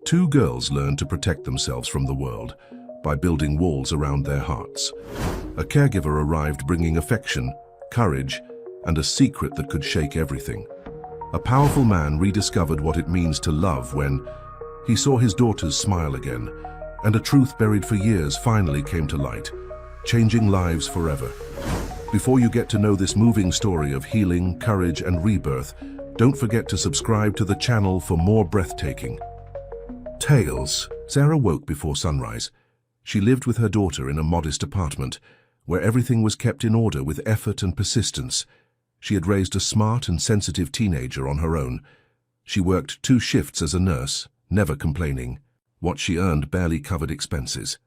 Two girls learned to protect themselves from the world by building walls around their hearts. A caregiver arrived bringing affection, courage, and a secret that could shake everything. A powerful man rediscovered what it means to love when he saw his daughters smile again, and a truth buried for years finally came to light, changing lives forever. Before you get to know this moving story of healing, courage, and rebirth, don't forget to subscribe to the channel for more breathtaking tales. Sarah woke before sunrise. She lived with her daughter in a modest apartment, where everything was kept in order with effort and persistence. She had raised a smart and sensitive teenager on her own. She worked 2 shifts as a nurse, never complaining. What she earned barely covered expenses.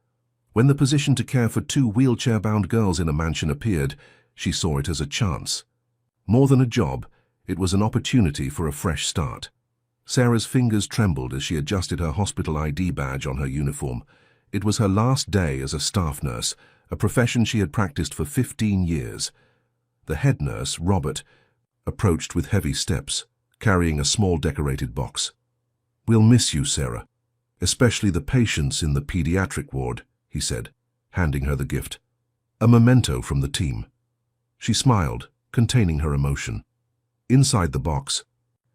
When the position to care for 2 wheelchair-bound girls in a mansion appeared, she saw it as a chance. More than a job, it was an opportunity for a fresh start. Sarah's fingers trembled as she adjusted her hospital ID badge on her uniform. It was her last day as a staff nurse, a profession she had practiced for 15 years. The head nurse, Robert, approached with heavy steps, carrying a small decorated box. "We'll miss you, Sarah, especially the patients in the pediatric ward," he said, handing her the gift. A memento from the team. She smiled, containing her emotion. Inside the box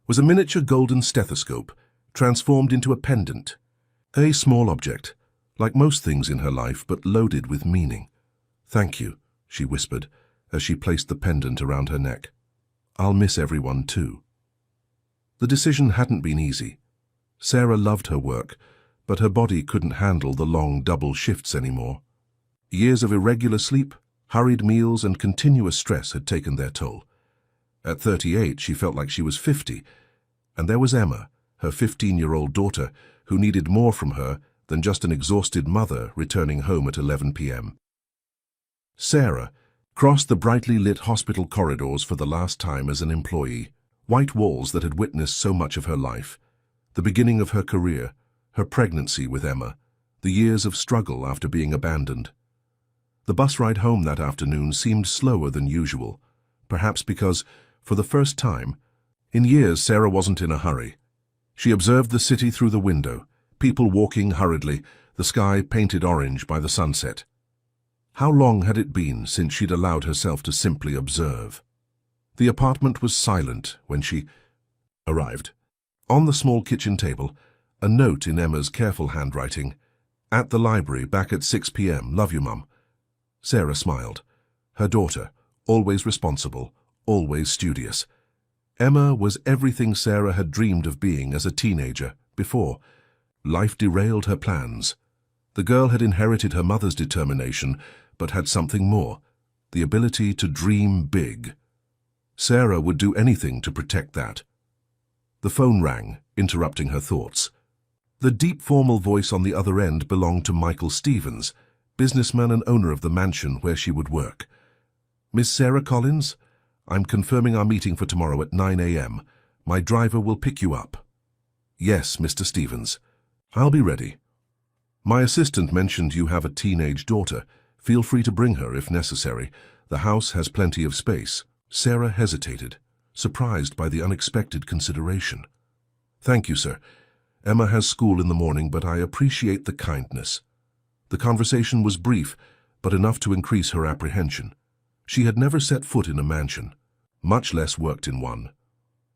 was a miniature golden stethoscope, transformed into a pendant. A small object, like most things in her life, but loaded with meaning. "Thank you," she whispered, as she placed the pendant around her neck. "I'll miss everyone too." The decision hadn't been easy. Sarah loved her work, but her body couldn't handle the long double shifts anymore. Years of irregular sleep, hurried meals, and continuous stress had taken their toll. At 38, she felt like she was 50, and there was Emma, her 15-year-old daughter, who needed more from her than just an exhausted mother returning home at 11 p.m. Sarah crossed the brightly lit hospital corridors for the last time as an employee. White walls that had witnessed so much of her life, the beginning of her career, her pregnancy with Emma, the years of struggle after being abandoned. The bus ride home that afternoon seemed slower than usual, perhaps because, for the first time in years, Sarah wasn't in a hurry. She observed the city through the window, people walking hurriedly, the sky painted orange by the sunset. How long had it been since she'd allowed herself to simply observe? The apartment was silent when she arrived. On the small kitchen table, a note in Emma's careful handwriting. "At the library, back at 6 p.m. Love you, Mum." Sarah smiled. Her daughter, always responsible, always studious. Emma was everything Sarah had dreamed of being as a teenager before. Life derailed her plans. The girl had inherited her mother's determination, but had something more, the ability to dream big. Sarah would do anything to protect that. The phone rang, interrupting her thoughts. The deep formal voice on the other end belonged to Michael Stevens, businessman and owner of the mansion where she would work. "Miss Sarah Collins? I'm confirming our meeting for tomorrow at 9 a.m. My driver will pick you up." "Yes, Mr. Stevens. I'll be ready. My assistant mentioned you have a teenage daughter. Feel free to bring her if necessary. The house has plenty of space." Sarah hesitated, surprised by the unexpected consideration. "Thank you, sir. Emma has school in the morning, but I appreciate the kindness." The conversation was brief, but enough to increase her apprehension. She had never set foot in a mansion, much less worked in one.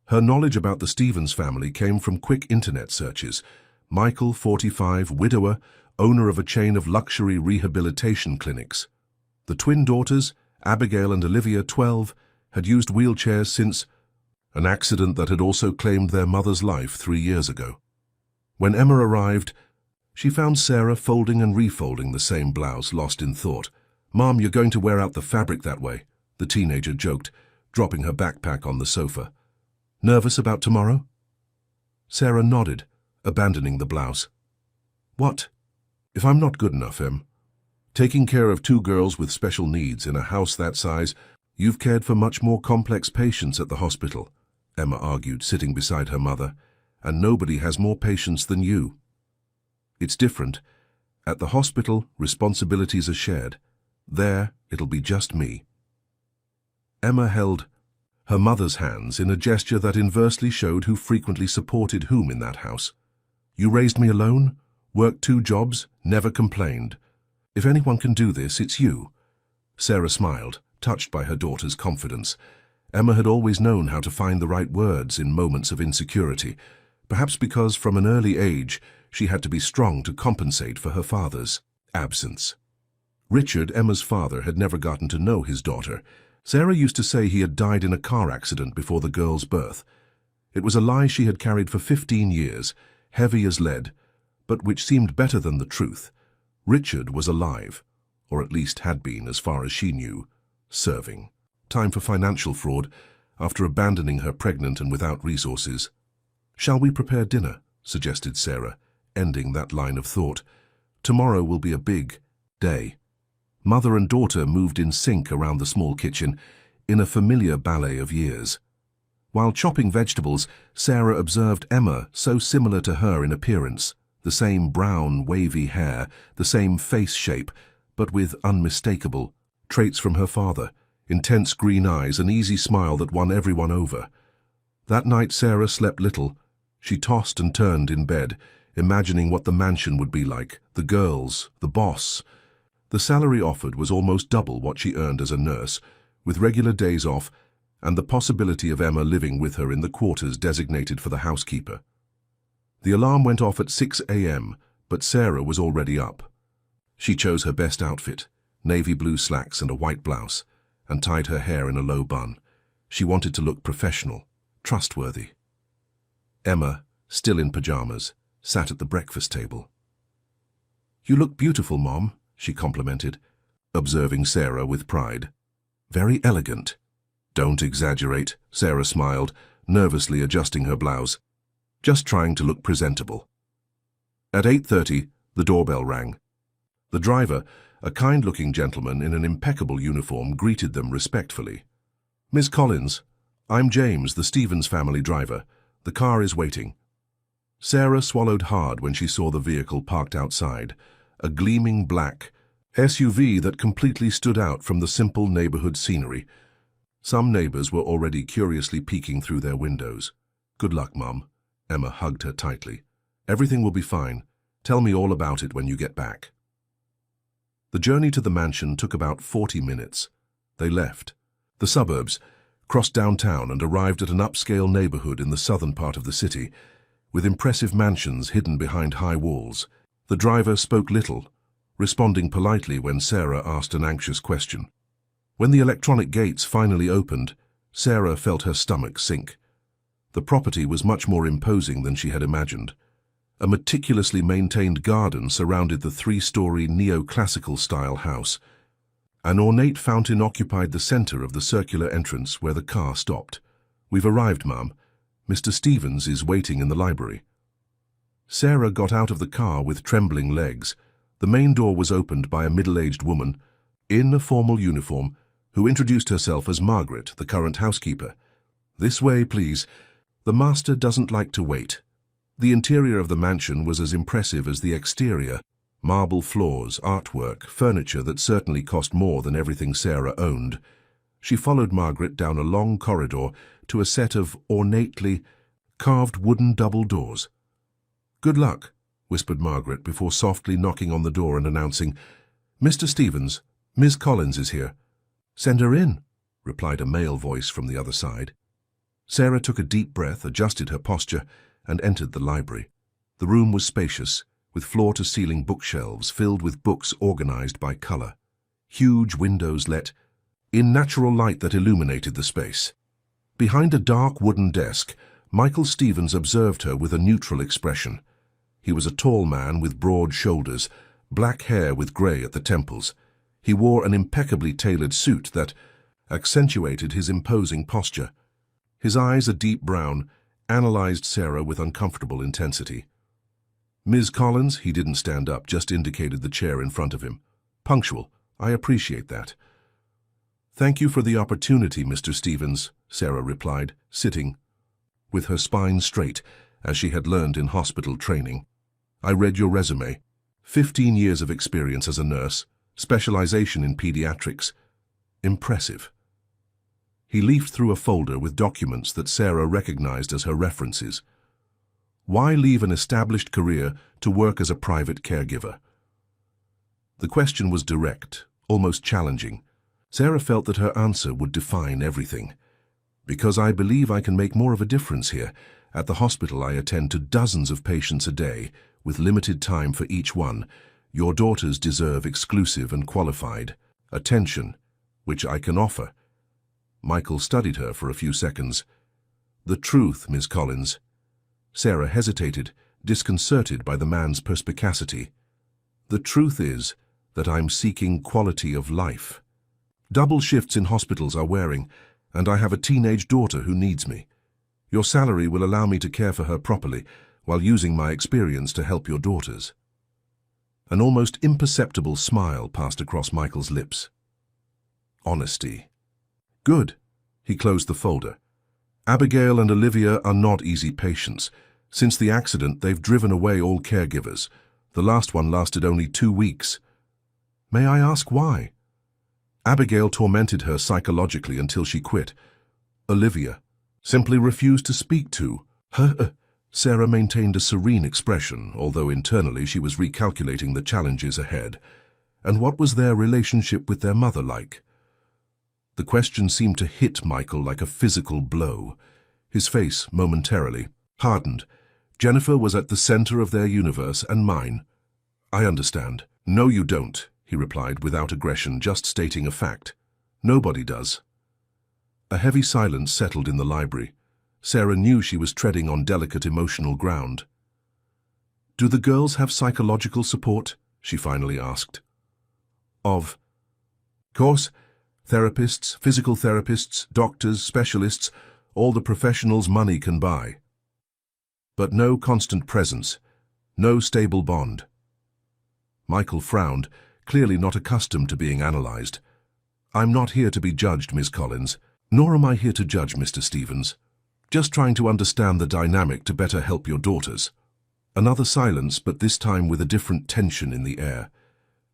Her knowledge about the Stevens family came from quick internet searches. Michael, 45, widower, owner of a chain of luxury rehabilitation clinics. The twin daughters, Abigail and Olivia, 12, had used wheelchairs since an accident that had also claimed their mother's life 3 years ago. When Emma arrived, she found Sarah folding and refolding the same blouse, lost in thought. "Mom, you're going to wear out the fabric that way," the teenager joked, dropping her backpack on the sofa. "Nervous about tomorrow?" Sarah nodded, abandoning the blouse. "What if I'm not good enough, Em? Taking care of 2 girls with special needs in a house that size, you've cared for much more complex patients at the hospital," Emma argued, sitting beside her mother, "and nobody has more patience than you." "It's different. At the hospital, responsibilities are shared. There, it'll be just me." Emma held her mother's hands in a gesture that inversely showed who frequently supported whom in that house. You raised me alone, worked 2 jobs, never complained. If anyone can do this, it's you." Sarah smiled, touched by her daughter's confidence. Emma had always known how to find the right words in moments of insecurity, perhaps because from an early age she had to be strong to compensate for her father's absence. Richard, Emma's father, had never gotten to know his daughter. Sarah used to say he had died in a car accident before the girl's birth. It was a lie she had carried for 15 years, heavy as lead, but which seemed better than the truth. Richard was alive, or at least had been as far as she knew, serving. Time for financial fraud, after abandoning her pregnant and without resources. "Shall we prepare dinner?" suggested Sarah, ending that line of thought. "Tomorrow will be a big day." Mother and daughter moved in sync around the small kitchen, in a familiar ballet of years. While chopping vegetables, Sarah observed Emma, so similar to her in appearance, the same brown, wavy hair, the same face shape, but with unmistakable traits from her father, intense green eyes, an easy smile that won everyone over. That night Sarah slept little. She tossed and turned in bed, imagining what the mansion would be like, the girls, the boss. The salary offered was almost double what she earned as a nurse, with regular days off and the possibility of Emma living with her in the quarters designated for the housekeeper. The alarm went off at 6 a.m., but Sarah was already up. She chose her best outfit, navy blue slacks and a white blouse, and tied her hair in a low bun. She wanted to look professional, trustworthy. Emma, still in pajamas, sat at the breakfast table. "You look beautiful, Mom," she complimented, observing Sarah with pride. "Very elegant." "Don't exaggerate," Sarah smiled, nervously adjusting her blouse. "Just trying to look presentable." At 8:30, the doorbell rang. The driver, a kind-looking gentleman in an impeccable uniform, greeted them respectfully. "Miss Collins, I'm James, the Stevens family driver. The car is waiting." Sarah swallowed hard when she saw the vehicle parked outside, a gleaming black SUV that completely stood out from the simple neighborhood scenery. Some neighbors were already curiously peeking through their windows. "Good luck, Mum." Emma hugged her tightly. "Everything will be fine. Tell me all about it when you get back." The journey to the mansion took about 40 minutes. They left the suburbs, crossed downtown and arrived at an upscale neighborhood in the southern part of the city, with impressive mansions hidden behind high walls. The driver spoke little, responding politely when Sarah asked an anxious question. When the electronic gates finally opened, Sarah felt her stomach sink. The property was much more imposing than she had imagined. A meticulously maintained garden surrounded the 3-story neoclassical-style house. An ornate fountain occupied the center of the circular entrance where the car stopped. "We've arrived, Ma'am. Mr. Stevens is waiting in the library." Sarah got out of the car with trembling legs. The main door was opened by a middle-aged woman, in a formal uniform, who introduced herself as Margaret, the current housekeeper. "This way, please. The master doesn't like to wait." The interior of the mansion was as impressive as the exterior. Marble floors, artwork, furniture that certainly cost more than everything Sarah owned. She followed Margaret down a long corridor to a set of ornately carved wooden double doors. "Good luck," whispered Margaret before softly knocking on the door and announcing, "Mr. Stevens, Miss Collins is here." "Send her in," replied a male voice from the other side. Sarah took a deep breath, adjusted her posture, and entered the library. The room was spacious, with floor-to-ceiling bookshelves filled with books organized by color. Huge windows let in natural light that illuminated the space. Behind a dark wooden desk, Michael Stevens observed her with a neutral expression. He was a tall man with broad shoulders, black hair with gray at the temples. He wore an impeccably tailored suit that accentuated his imposing posture. His eyes, a deep brown, analyzed Sarah with uncomfortable intensity. "Ms. Collins," he didn't stand up, just indicated the chair in front of him. "Punctual. I appreciate that." "Thank you for the opportunity, Mr. Stevens," Sarah replied, sitting, with her spine straight, as she had learned in hospital training. "I read your resume. 15 years of experience as a nurse, specialization in pediatrics. Impressive." He leafed through a folder with documents that Sarah recognized as her references. Why leave an established career to work as a private caregiver? The question was direct, almost challenging. Sarah felt that her answer would define everything. Because I believe I can make more of a difference here. At the hospital, I attend to dozens of patients a day, with limited time for each one. Your daughters deserve exclusive and qualified attention, which I can offer. Michael studied her for a few seconds. The truth, Ms. Collins. Sarah hesitated, disconcerted by the man's perspicacity. The truth is that I'm seeking quality of life. Double shifts in hospitals are wearing, and I have a teenage daughter who needs me. Your salary will allow me to care for her properly, while using my experience to help your daughters. An almost imperceptible smile passed across Michael's lips. Honesty. Good. He closed the folder. Abigail and Olivia are not easy patients. Since the accident, they've driven away all caregivers. The last one lasted only 2 weeks. May I ask why? Abigail tormented her psychologically until she quit. Olivia simply refused to speak to her. Sarah maintained a serene expression, although internally she was recalculating the challenges ahead. And what was their relationship with their mother like? The question seemed to hit Michael like a physical blow. His face, momentarily, hardened. Jennifer was at the center of their universe and mine. I understand. No, you don't, he replied without aggression, just stating a fact. Nobody does. A heavy silence settled in the library. Sarah knew she was treading on delicate emotional ground. Do the girls have psychological support? She finally asked. Of course, therapists, physical therapists, doctors, specialists, all the professionals money can buy. But no constant presence, no stable bond. Michael frowned, clearly not accustomed to being analyzed. I'm not here to be judged, Ms. Collins, nor am I here to judge Mr. Stevens. Just trying to understand the dynamic to better help your daughters. Another silence, but this time with a different tension in the air.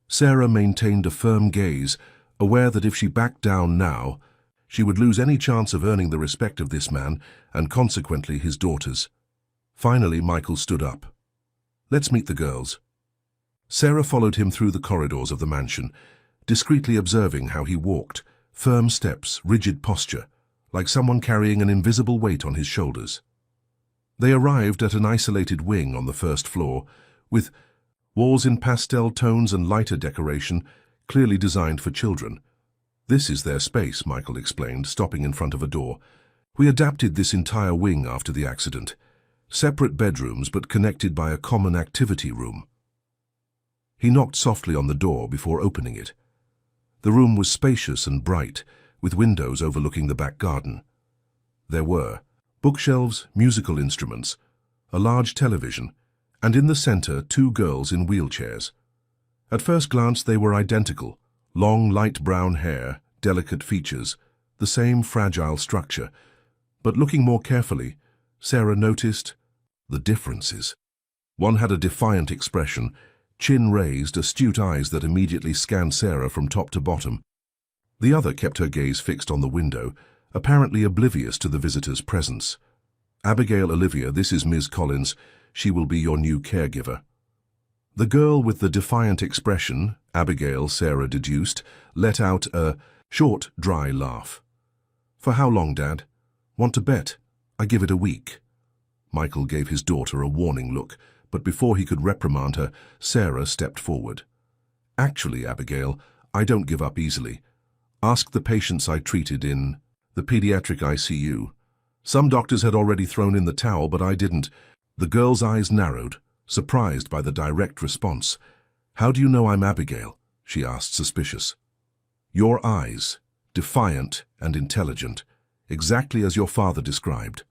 Sarah maintained a firm gaze, aware that if she backed down now, she would lose any chance of earning the respect of this man and consequently his daughters. Finally, Michael stood up. Let's meet the girls. Sarah followed him through the corridors of the mansion, discreetly observing how he walked, firm steps, rigid posture, like someone carrying an invisible weight on his shoulders. They arrived at an isolated wing on the first floor, with walls in pastel tones and lighter decoration, clearly designed for children. This is their space, Michael explained, stopping in front of a door. We adapted this entire wing after the accident. Separate bedrooms, but connected by a common activity room. He knocked softly on the door before opening it. The room was spacious and bright, with windows overlooking the back garden. There were bookshelves, musical instruments, a large television, and in the center 2 girls in wheelchairs. At first glance they were identical, long light brown hair, delicate features, the same fragile structure. But looking more carefully, Sarah noticed the differences. One had a defiant expression, chin raised, astute eyes that immediately scanned Sarah from top to bottom. The other kept her gaze fixed on the window, apparently oblivious to the visitor's presence. Abigail, Olivia, this is Ms. Collins. She will be your new caregiver. The girl with the defiant expression, Abigail, Sarah deduced, let out a short, dry laugh. For how long, Dad? Want to bet? I give it a week. Michael gave his daughter a warning look, but before he could reprimand her, Sarah stepped forward. Actually, Abigail, I don't give up easily. Ask the patients I treated in the pediatric ICU. Some doctors had already thrown in the towel, but I didn't. The girl's eyes narrowed, surprised by the direct response. How do you know I'm Abigail? She asked, suspicious. Your eyes, defiant and intelligent, exactly as your father described.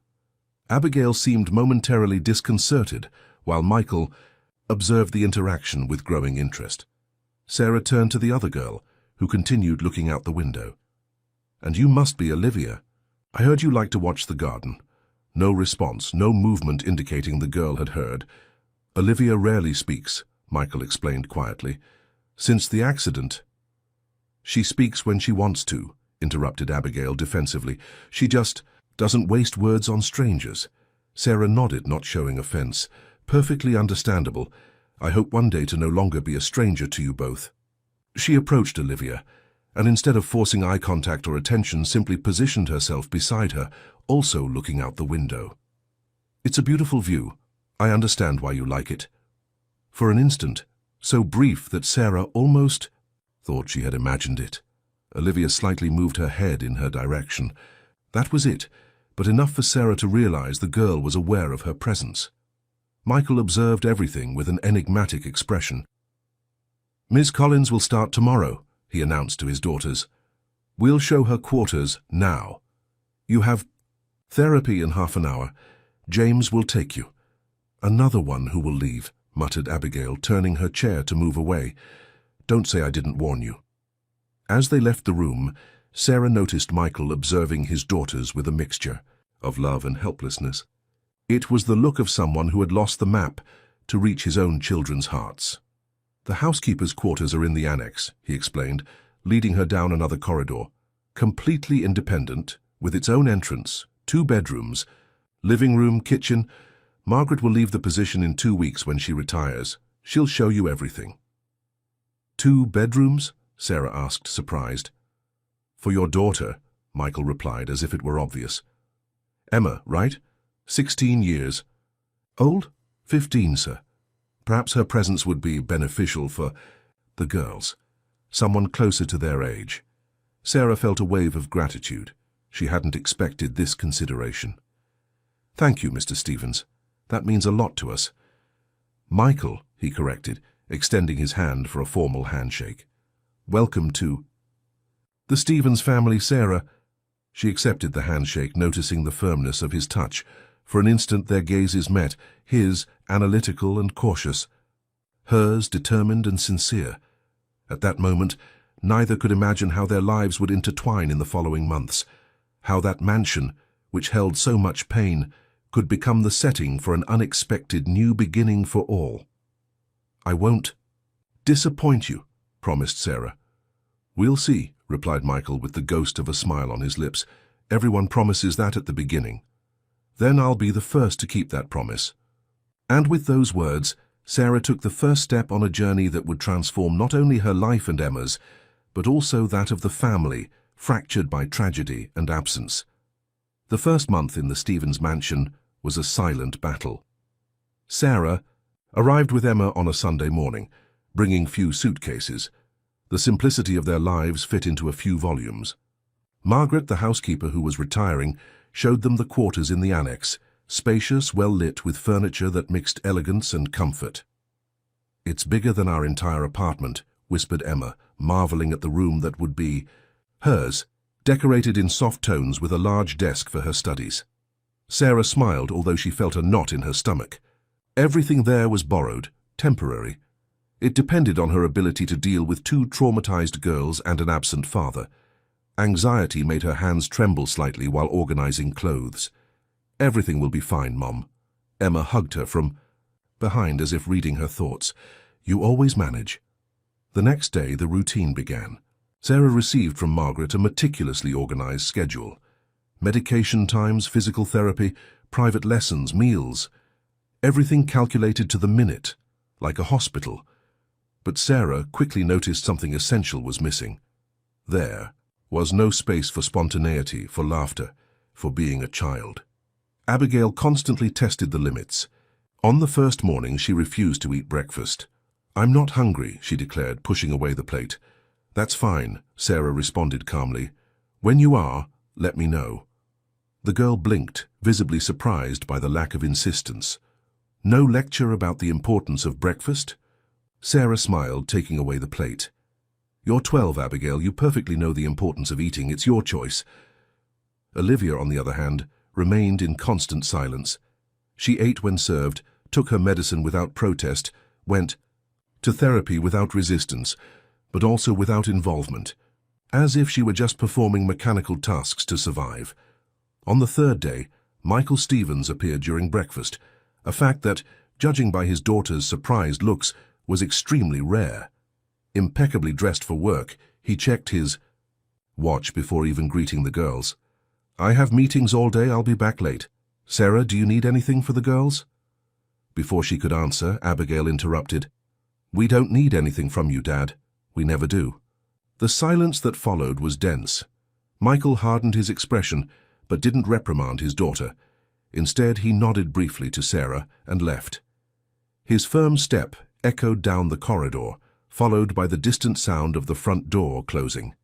Abigail seemed momentarily disconcerted, while Michael observed the interaction with growing interest. Sarah turned to the other girl, who continued looking out the window. And you must be Olivia. I heard you like to watch the garden. No response, no movement indicating the girl had heard. Olivia rarely speaks, Michael explained quietly. Since the accident. She speaks when she wants to, interrupted Abigail defensively. She just doesn't waste words on strangers. Sarah nodded, not showing offense. Perfectly understandable. I hope one day to no longer be a stranger to you both. She approached Olivia, and instead of forcing eye contact or attention, simply positioned herself beside her, also looking out the window. It's a beautiful view. I understand why you like it. For an instant, so brief that Sarah almost thought she had imagined it, Olivia slightly moved her head in her direction. That was it, but enough for Sarah to realize the girl was aware of her presence. Michael observed everything with an enigmatic expression. Miss Collins will start tomorrow, he announced to his daughters. We'll show her quarters now. You have therapy in half an hour. James will take you. Another one who will leave, muttered Abigail, turning her chair to move away. Don't say I didn't warn you. As they left the room, Sarah noticed Michael observing his daughters with a mixture of love and helplessness. It was the look of someone who had lost the map to reach his own children's hearts. The housekeeper's quarters are in the annex, he explained, leading her down another corridor. Completely independent, with its own entrance, 2 bedrooms, living room, kitchen. Margaret will leave the position in 2 weeks when she retires. She'll show you everything. 2 bedrooms? Sarah asked, surprised. For your daughter, Michael replied, as if it were obvious. Emma, right? 16 years. Old? 15, sir. Perhaps her presence would be beneficial for the girls, someone closer to their age. Sarah felt a wave of gratitude. She hadn't expected this consideration. Thank you, Mr. Stevens. That means a lot to us. Michael, he corrected, extending his hand for a formal handshake. Welcome to the Stevens family, Sarah. She accepted the handshake, noticing the firmness of his touch. For an instant their gazes met, his analytical and cautious, hers determined and sincere. At that moment, neither could imagine how their lives would intertwine in the following months, how that mansion, which held so much pain, could become the setting for an unexpected new beginning for all. I won't disappoint you, promised Sarah. We'll see, replied Michael with the ghost of a smile on his lips. Everyone promises that at the beginning. Then I'll be the first to keep that promise. And with those words, Sarah took the first step on a journey that would transform not only her life and Emma's, but also that of the family, fractured by tragedy and absence. The first month in the Stevens mansion was a silent battle. Sarah arrived with Emma on a Sunday morning, bringing few suitcases. The simplicity of their lives fit into a few volumes. Margaret, the housekeeper who was retiring, showed them the quarters in the annex, spacious, well lit with furniture that mixed elegance and comfort. It's bigger than our entire apartment, whispered Emma, marveling at the room that would be hers, decorated in soft tones with a large desk for her studies. Sarah smiled, although she felt a knot in her stomach. Everything there was borrowed, temporary. It depended on her ability to deal with 2 traumatized girls and an absent father. Anxiety made her hands tremble slightly while organizing clothes. Everything will be fine, Mom. Emma hugged her from behind as if reading her thoughts. You always manage. The next day, the routine began. Sarah received from Margaret a meticulously organized schedule. Medication times, physical therapy, private lessons, meals. Everything calculated to the minute, like a hospital. But Sarah quickly noticed something essential was missing. There was no space for spontaneity, for laughter, for being a child. Abigail constantly tested the limits. On the first morning, she refused to eat breakfast. I'm not hungry, she declared, pushing away the plate. That's fine, Sarah responded calmly. When you are, let me know. The girl blinked, visibly surprised by the lack of insistence. No lecture about the importance of breakfast? Sarah smiled, taking away the plate. You're 12, Abigail. You perfectly know the importance of eating. It's your choice. Olivia, on the other hand, remained in constant silence. She ate when served, took her medicine without protest, went to therapy without resistance, but also without involvement, as if she were just performing mechanical tasks to survive. On the 3rd day, Michael Stevens appeared during breakfast, a fact that, judging by his daughter's surprised looks, was extremely rare. Impeccably dressed for work, he checked his watch before even greeting the girls. I have meetings all day, I'll be back late. "Sarah, do you need anything for the girls?" Before she could answer, Abigail interrupted. "We don't need anything from you, Dad. We never do." The silence that followed was dense. Michael hardened his expression, but didn't reprimand his daughter. Instead, he nodded briefly to Sarah and left. His firm step echoed down the corridor, followed by the distant sound of the front door closing.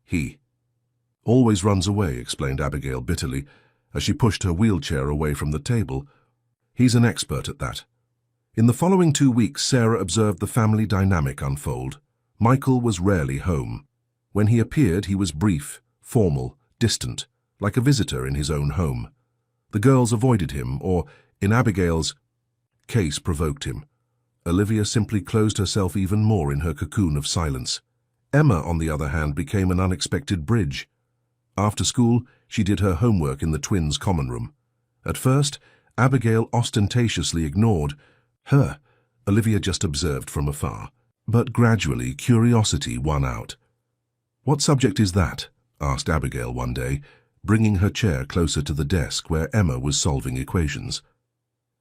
"He always runs away," explained Abigail bitterly, as she pushed her wheelchair away from the table. "He's an expert at that." In the following 2 weeks, Sarah observed the family dynamic unfold. Michael was rarely home. When he appeared, he was brief, formal, distant, like a visitor in his own home. The girls avoided him, or, in Abigail's case, provoked him. Olivia simply closed herself even more in her cocoon of silence. Emma, on the other hand, became an unexpected bridge. After school, she did her homework in the twins' common room. At first, Abigail ostentatiously ignored her. Olivia just observed from afar. But gradually, curiosity won out. "What subject is that?" asked Abigail one day, bringing her chair closer to the desk where Emma was solving equations.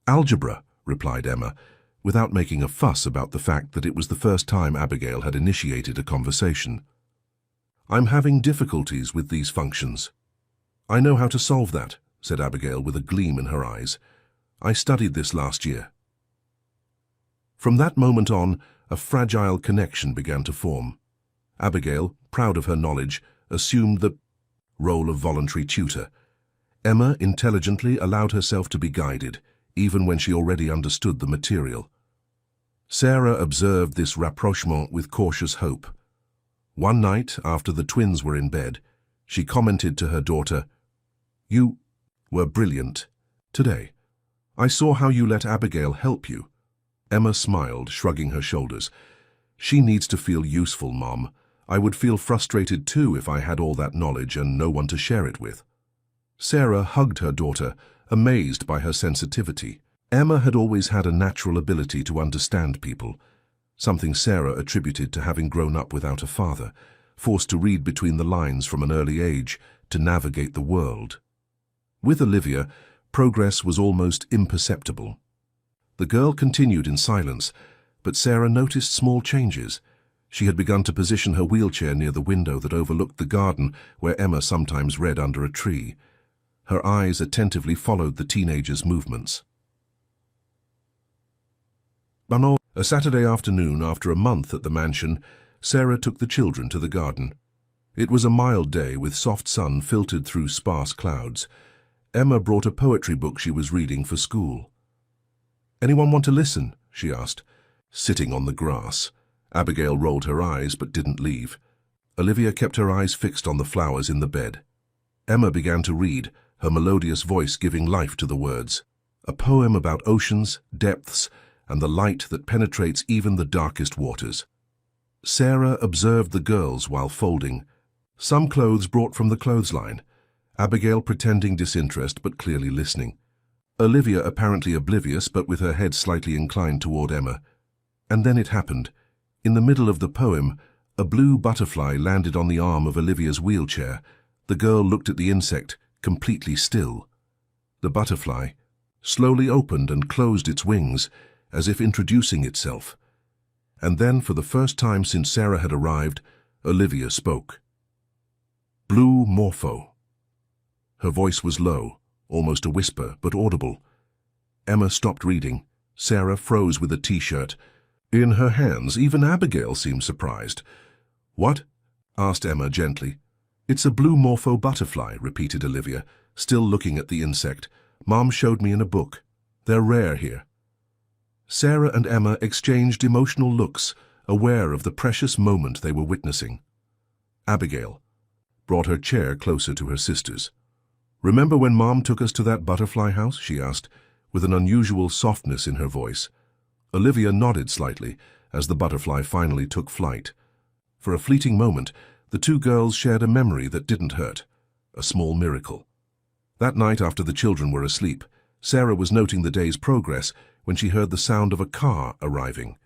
"Algebra," replied Emma, without making a fuss about the fact that it was the first time Abigail had initiated a conversation. "I'm having difficulties with these functions." "I know how to solve that," said Abigail with a gleam in her eyes. "I studied this last year." From that moment on, a fragile connection began to form. Abigail, proud of her knowledge, assumed the role of voluntary tutor. Emma intelligently allowed herself to be guided, even when she already understood the material. Sarah observed this rapprochement with cautious hope. One night, after the twins were in bed, she commented to her daughter, "You were brilliant today. I saw how you let Abigail help you." Emma smiled, shrugging her shoulders. "She needs to feel useful, Mom. I would feel frustrated too if I had all that knowledge and no one to share it with." Sarah hugged her daughter, amazed by her sensitivity. Emma had always had a natural ability to understand people, something Sarah attributed to having grown up without a father, forced to read between the lines from an early age to navigate the world. With Olivia, progress was almost imperceptible. The girl continued in silence, but Sarah noticed small changes. She had begun to position her wheelchair near the window that overlooked the garden where Emma sometimes read under a tree. Her eyes attentively followed the teenager's movements. A Saturday afternoon, after a month at the mansion, Sarah took the children to the garden. It was a mild day with soft sun filtered through sparse clouds. Emma brought a poetry book she was reading for school. "Anyone want to listen?" she asked. Sitting on the grass, Abigail rolled her eyes but didn't leave. Olivia kept her eyes fixed on the flowers in the bed. Emma began to read, her melodious voice giving life to the words. A poem about oceans, depths, and the light that penetrates even the darkest waters. Sarah observed the girls while folding. Some clothes brought from the clothesline. Abigail pretending disinterest but clearly listening. Olivia apparently oblivious but with her head slightly inclined toward Emma. And then it happened. In the middle of the poem, a blue butterfly landed on the arm of Olivia's wheelchair. The girl looked at the insect, completely still. The butterfly slowly opened and closed its wings, as if introducing itself. And then, for the first time since Sarah had arrived, Olivia spoke. "Blue morpho." Her voice was low, almost a whisper, but audible. Emma stopped reading. Sarah froze with a T-shirt in her hands. Even Abigail seemed surprised. "What?" asked Emma gently. "It's a blue morpho butterfly," repeated Olivia, still looking at the insect. "Mom showed me in a book. They're rare here." Sarah and Emma exchanged emotional looks, aware of the precious moment they were witnessing. Abigail brought her chair closer to her sister's. "Remember when Mom took us to that butterfly house?" she asked, with an unusual softness in her voice. Olivia nodded slightly as the butterfly finally took flight. For a fleeting moment, the two girls shared a memory that didn't hurt, a small miracle. That night, after the children were asleep, Sarah was noting the day's progress when she heard the sound of a car arriving.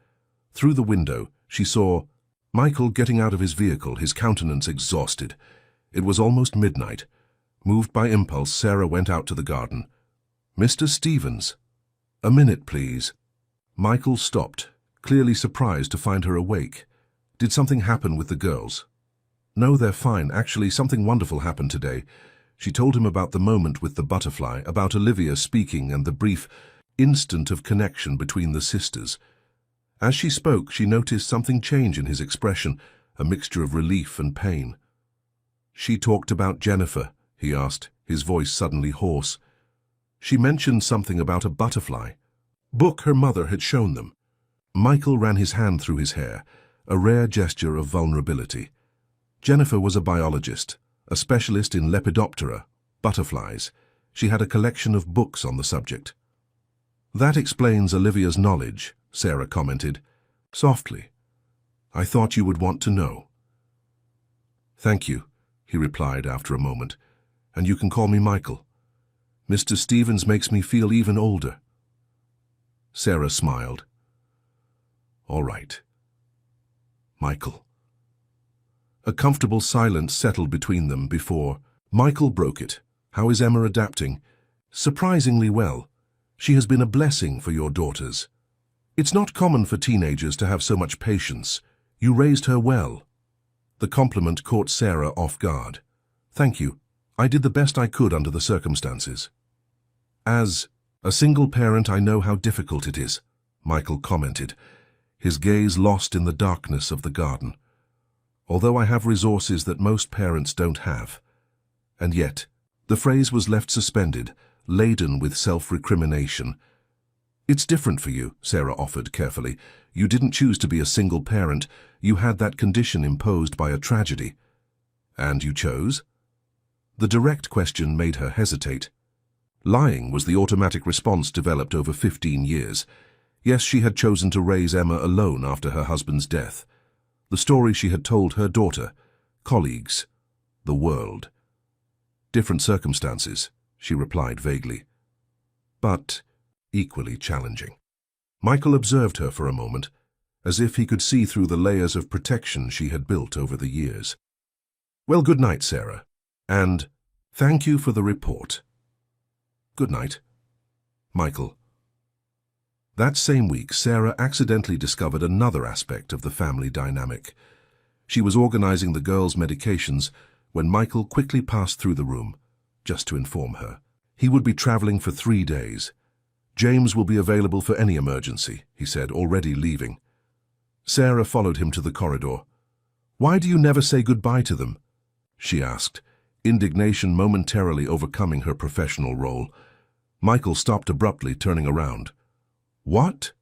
Through the window, she saw Michael getting out of his vehicle, his countenance exhausted. It was almost midnight. Moved by impulse, Sarah went out to the garden. Mr. Stevens, a minute, please. Michael stopped, clearly surprised to find her awake. Did something happen with the girls? No, they're fine. Actually, something wonderful happened today. She told him about the moment with the butterfly, about Olivia speaking and the brief instant of connection between the sisters. As she spoke, she noticed something change in his expression, a mixture of relief and pain. She talked about Jennifer, he asked, his voice suddenly hoarse. She mentioned something about a butterfly. Book her mother had shown them. Michael ran his hand through his hair, a rare gesture of vulnerability. Jennifer was a biologist, a specialist in Lepidoptera, butterflies. She had a collection of books on the subject. That explains Olivia's knowledge, Sarah commented, softly. I thought you would want to know. Thank you, he replied after a moment, and you can call me Michael. Mr. Stevens makes me feel even older. Sarah smiled. All right. Michael. A comfortable silence settled between them before Michael broke it. How is Emma adapting? Surprisingly well. She has been a blessing for your daughters. It's not common for teenagers to have so much patience. You raised her well. The compliment caught Sarah off guard. Thank you. I did the best I could under the circumstances. As a single parent, I know how difficult it is, Michael commented, his gaze lost in the darkness of the garden. Although I have resources that most parents don't have. And yet, the phrase was left suspended, laden with self-recrimination. It's different for you, Sarah offered carefully. You didn't choose to be a single parent. You had that condition imposed by a tragedy. And you chose? The direct question made her hesitate. Lying was the automatic response developed over 15 years. Yes, she had chosen to raise Emma alone after her husband's death. The story she had told her daughter, colleagues, the world. Different circumstances, she replied vaguely, but equally challenging. Michael observed her for a moment, as if he could see through the layers of protection she had built over the years. Well, good night, Sarah, and thank you for the report. Good night, Michael. That same week, Sarah accidentally discovered another aspect of the family dynamic. She was organizing the girls' medications when Michael quickly passed through the room, just to inform her. He would be traveling for 3 days. James will be available for any emergency, he said, already leaving. Sarah followed him to the corridor. Why do you never say goodbye to them? She asked, indignation momentarily overcoming her professional role. Michael stopped abruptly, turning around. What?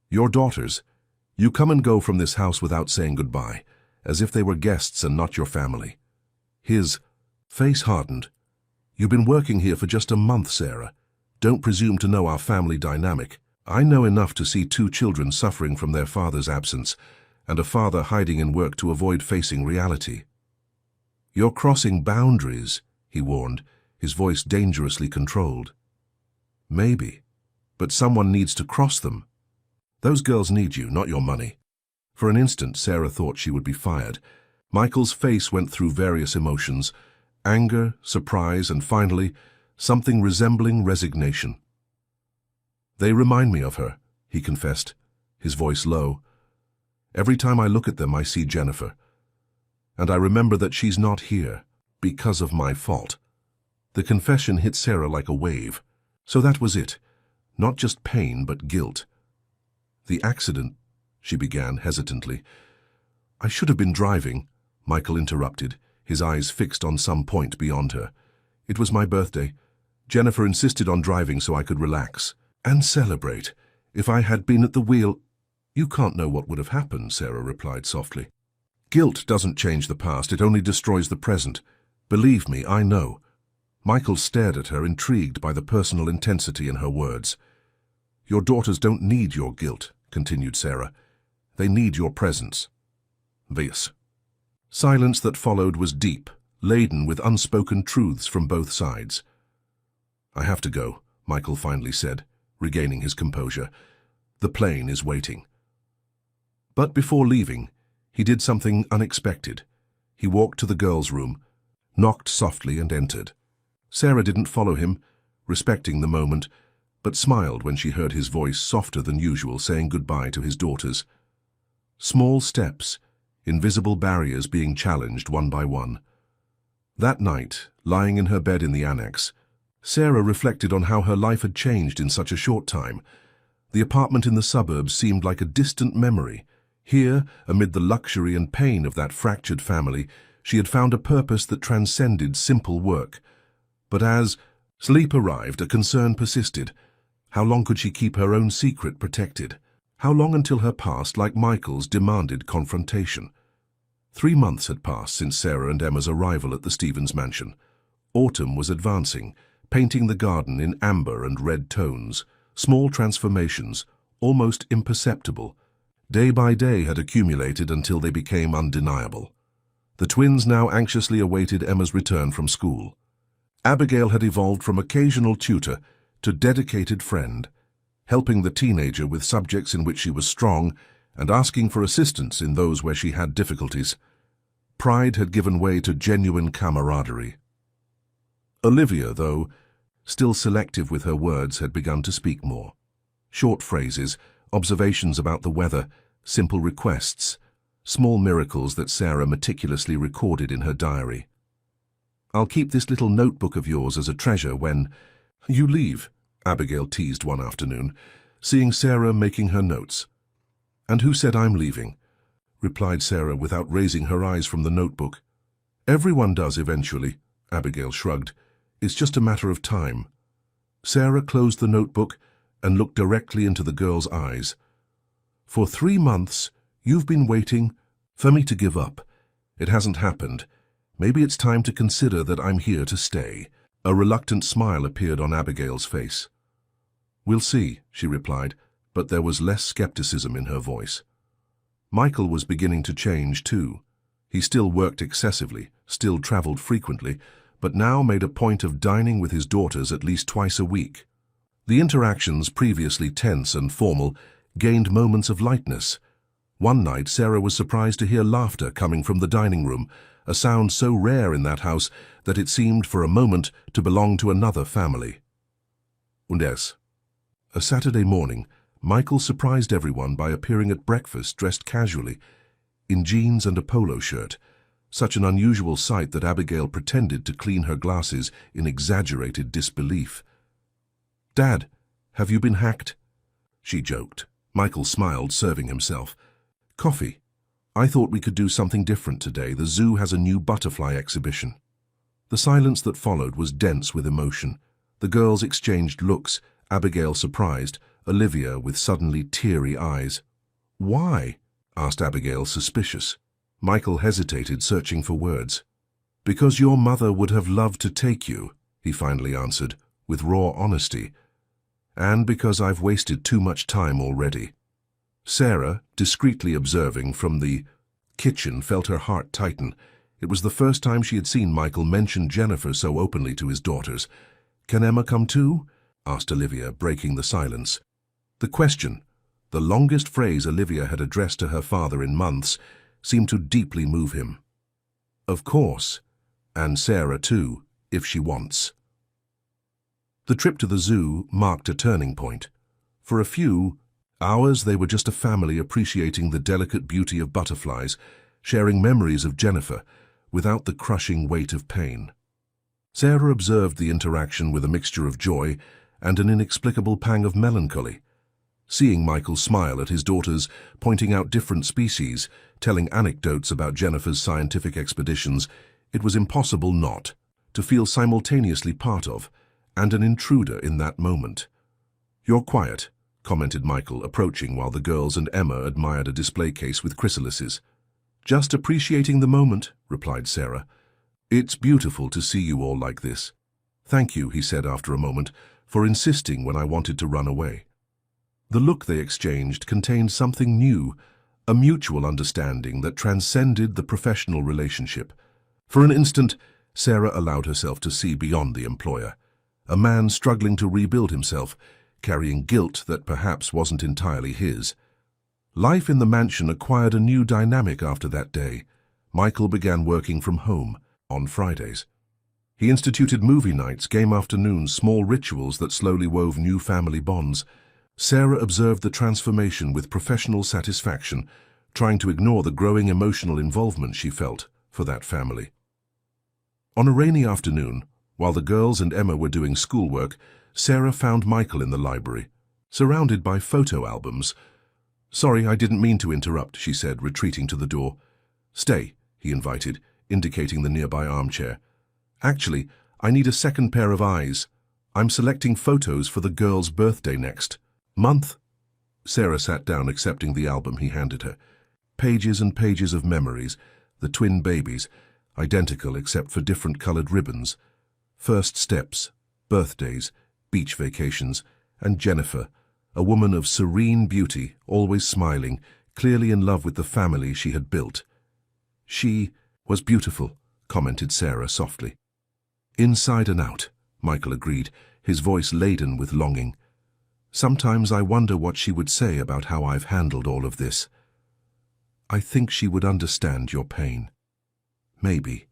Your daughters. You come and go from this house without saying goodbye, as if they were guests and not your family. His face hardened. You've been working here for just a month, Sarah. Don't presume to know our family dynamic. I know enough to see 2 children suffering from their father's absence, and a father hiding in work to avoid facing reality. You're crossing boundaries, he warned, his voice dangerously controlled. Maybe. But someone needs to cross them. Those girls need you, not your money. For an instant, Sarah thought she would be fired. Michael's face went through various emotions, anger, surprise, and finally, something resembling resignation. They remind me of her, he confessed, his voice low. Every time I look at them, I see Jennifer. And I remember that she's not here, because of my fault. The confession hit Sarah like a wave. So that was it. Not just pain, but guilt. The accident, she began hesitantly. I should have been driving, Michael interrupted, his eyes fixed on some point beyond her. It was my birthday. Jennifer insisted on driving so I could relax and celebrate. If I had been at the wheel... You can't know what would have happened, Sarah replied softly. Guilt doesn't change the past, it only destroys the present. Believe me, I know. Michael stared at her, intrigued by the personal intensity in her words. Your daughters don't need your guilt, continued Sarah. They need your presence. This. Silence that followed was deep, laden with unspoken truths from both sides. I have to go, Michael finally said, regaining his composure. The plane is waiting. But before leaving, he did something unexpected. He walked to the girls' room, knocked softly and entered. Sarah didn't follow him, respecting the moment, but smiled when she heard his voice softer than usual saying goodbye to his daughters. Small steps, invisible barriers being challenged one by one. That night, lying in her bed in the annex, Sarah reflected on how her life had changed in such a short time. The apartment in the suburbs seemed like a distant memory. Here, amid the luxury and pain of that fractured family, she had found a purpose that transcended simple work. But as sleep arrived, a concern persisted. How long could she keep her own secret protected? How long until her past, like Michael's, demanded confrontation? 3 months had passed since Sarah and Emma's arrival at the Stevens mansion. Autumn was advancing, painting the garden in amber and red tones. Small transformations, almost imperceptible, day by day had accumulated until they became undeniable. The twins now anxiously awaited Emma's return from school. Abigail had evolved from occasional tutor to dedicated friend, helping the teenager with subjects in which she was strong and asking for assistance in those where she had difficulties. Pride had given way to genuine camaraderie. Olivia, though, still selective with her words, had begun to speak more. Short phrases, observations about the weather, simple requests, small miracles that Sarah meticulously recorded in her diary. "I'll keep this little notebook of yours as a treasure when you leave," Abigail teased one afternoon, seeing Sarah making her notes. "And who said I'm leaving?" replied Sarah without raising her eyes from the notebook. "Everyone does eventually," Abigail shrugged. "It's just a matter of time." Sarah closed the notebook and looked directly into the girl's eyes. "For 3 months, you've been waiting for me to give up. It hasn't happened. Maybe it's time to consider that I'm here to stay." A reluctant smile appeared on Abigail's face. "We'll see," she replied, but there was less skepticism in her voice. Michael was beginning to change too. He still worked excessively, still traveled frequently, but now made a point of dining with his daughters at least twice a week. The interactions, previously tense and formal, gained moments of lightness. One night, Sarah was surprised to hear laughter coming from the dining room, a sound so rare in that house that it seemed for a moment to belong to another family. Und es. A Saturday morning, Michael surprised everyone by appearing at breakfast dressed casually, in jeans and a polo shirt, such an unusual sight that Abigail pretended to clean her glasses in exaggerated disbelief. "Dad, have you been hacked?" she joked. Michael smiled, serving himself. "Coffee. I thought we could do something different today. The zoo has a new butterfly exhibition." The silence that followed was dense with emotion. The girls exchanged looks, Abigail surprised, Olivia with suddenly teary eyes. "Why?" asked Abigail, suspicious. Michael hesitated, searching for words. "Because your mother would have loved to take you," he finally answered, with raw honesty. "And because I've wasted too much time already." Sarah, discreetly observing from the kitchen, felt her heart tighten. It was the first time she had seen Michael mention Jennifer so openly to his daughters. "Can Emma come too?" asked Olivia, breaking the silence. The question, the longest phrase Olivia had addressed to her father in months, seemed to deeply move him. "Of course, and Sarah too, if she wants." The trip to the zoo marked a turning point. For a few hours, they were just a family appreciating the delicate beauty of butterflies, sharing memories of Jennifer, without the crushing weight of pain. Sarah observed the interaction with a mixture of joy and an inexplicable pang of melancholy. Seeing Michael smile at his daughters, pointing out different species, telling anecdotes about Jennifer's scientific expeditions, it was impossible not to feel simultaneously part of and an intruder in that moment. "You're quiet," commented Michael, approaching while the girls and Emma admired a display case with chrysalises. "Just appreciating the moment," replied Sarah. "It's beautiful to see you all like this." "Thank you," he said after a moment, "for insisting when I wanted to run away." The look they exchanged contained something new, a mutual understanding that transcended the professional relationship. For an instant, Sarah allowed herself to see beyond the employer, a man struggling to rebuild himself, carrying guilt that perhaps wasn't entirely his. Life in the mansion acquired a new dynamic after that day. Michael began working from home on Fridays. He instituted movie nights, game afternoons, small rituals that slowly wove new family bonds. Sarah observed the transformation with professional satisfaction, trying to ignore the growing emotional involvement she felt for that family. On a rainy afternoon, while the girls and Emma were doing schoolwork, Sarah found Michael in the library, surrounded by photo albums. "Sorry, I didn't mean to interrupt," she said, retreating to the door. "Stay," he invited, indicating the nearby armchair. "Actually, I need a second pair of eyes. I'm selecting photos for the girl's birthday next month." Sarah sat down, accepting the album he handed her. Pages and pages of memories, the twin babies, identical except for different colored ribbons. First steps, birthdays, beach vacations, and Jennifer, a woman of serene beauty, always smiling, clearly in love with the family she had built. "She was beautiful," commented Sarah softly. "Inside and out," Michael agreed, his voice laden with longing. "Sometimes I wonder what she would say about how I've handled all of this. I think she would understand your pain. Maybe.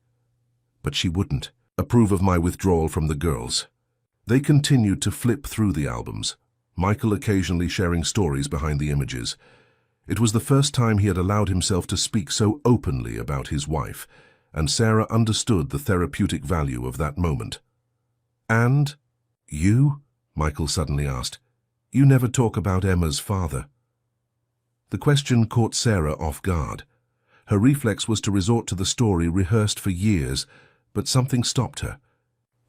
But she wouldn't approve of my withdrawal from the girls." They continued to flip through the albums, Michael occasionally sharing stories behind the images. It was the first time he had allowed himself to speak so openly about his wife, and Sarah understood the therapeutic value of that moment. "And you?" Michael suddenly asked. "You never talk about Emma's father." The question caught Sarah off guard. Her reflex was to resort to the story rehearsed for years, but something stopped her.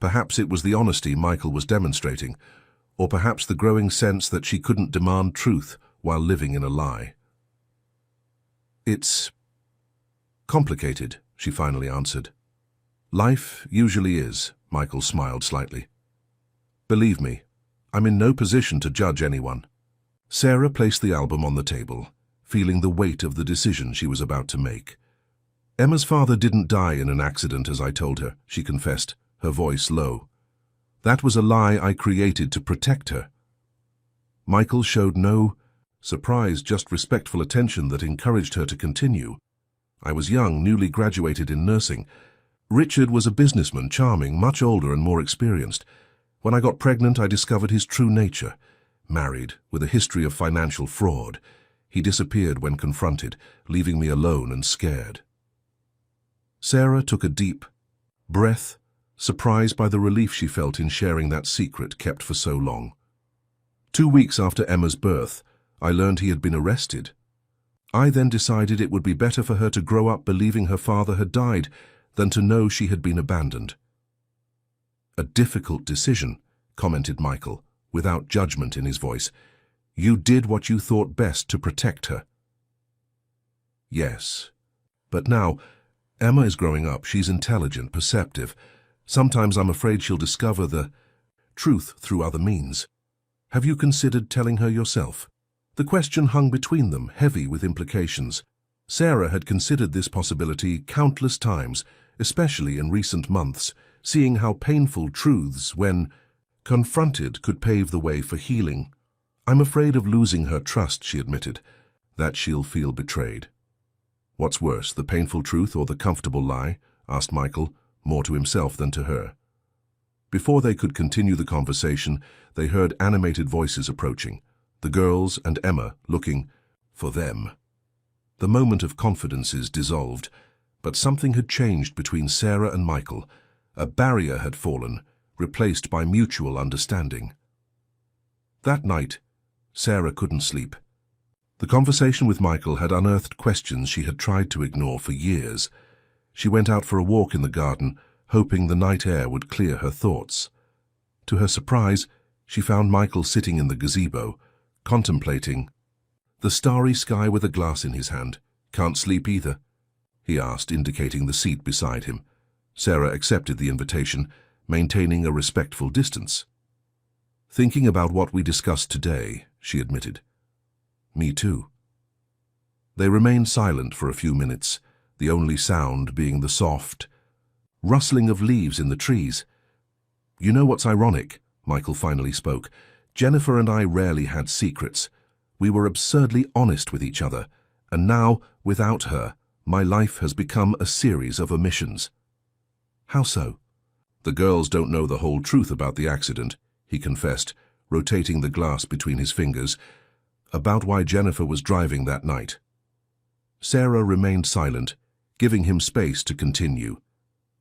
Perhaps it was the honesty Michael was demonstrating, or perhaps the growing sense that she couldn't demand truth while living in a lie. "It's complicated," she finally answered. "Life usually is," Michael smiled slightly. "Believe me, I'm in no position to judge anyone." Sarah placed the album on the table, feeling the weight of the decision she was about to make. "Emma's father didn't die in an accident, as I told her," she confessed, her voice low. "That was a lie I created to protect her." Michael showed no surprise, just respectful attention that encouraged her to continue. "I was young, newly graduated in nursing. Richard was a businessman, charming, much older and more experienced. When I got pregnant, I discovered his true nature. Married, with a history of financial fraud. He disappeared when confronted, leaving me alone and scared." Sarah took a deep breath, surprised by the relief she felt in sharing that secret kept for so long. 2 weeks after Emma's birth, I learned he had been arrested. I then decided it would be better for her to grow up believing her father had died than to know she had been abandoned. "A difficult decision," commented Michael, without judgment in his voice. "You did what you thought best to protect her." "Yes. But now, Emma is growing up. She's intelligent, perceptive. Sometimes I'm afraid she'll discover the truth through other means. Have you considered telling her yourself?" The question hung between them, heavy with implications. Sarah had considered this possibility countless times, especially in recent months, seeing how painful truths, when confronted, could pave the way for healing. "I'm afraid of losing her trust," she admitted, "that she'll feel betrayed." "What's worse, the painful truth or the comfortable lie?" asked Michael, more to himself than to her. Before they could continue the conversation, they heard animated voices approaching, the girls and Emma looking for them. The moment of confidences dissolved, but something had changed between Sarah and Michael. A barrier had fallen, replaced by mutual understanding. That night, Sarah couldn't sleep. The conversation with Michael had unearthed questions she had tried to ignore for years. She went out for a walk in the garden, hoping the night air would clear her thoughts. To her surprise, she found Michael sitting in the gazebo, contemplating the starry sky with a glass in his hand. "Can't sleep either?" he asked, indicating the seat beside him. Sarah accepted the invitation, maintaining a respectful distance. "Thinking about what we discussed today," she admitted. "Me too." They remained silent for a few minutes, the only sound being the soft rustling of leaves in the trees. "You know what's ironic?" Michael finally spoke. "Jennifer and I rarely had secrets. We were absurdly honest with each other, and now, without her, my life has become a series of omissions." "How so?" The girls don't know the whole truth about the accident, he confessed, rotating the glass between his fingers, about why Jennifer was driving that night. Sarah remained silent, giving him space to continue.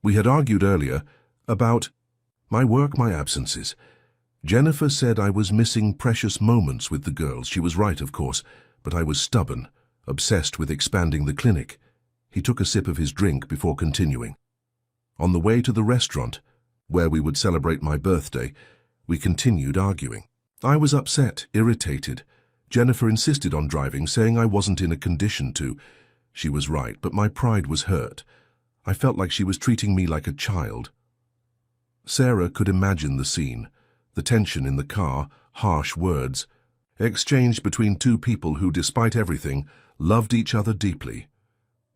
We had argued earlier about my work, my absences. Jennifer said I was missing precious moments with the girls. She was right, of course, but I was stubborn, obsessed with expanding the clinic. He took a sip of his drink before continuing. On the way to the restaurant, where we would celebrate my birthday, we continued arguing. I was upset, irritated. Jennifer insisted on driving, saying I wasn't in a condition to. She was right, but my pride was hurt. I felt like she was treating me like a child. Sarah could imagine the scene, the tension in the car, harsh words, exchanged between two people who, despite everything, loved each other deeply.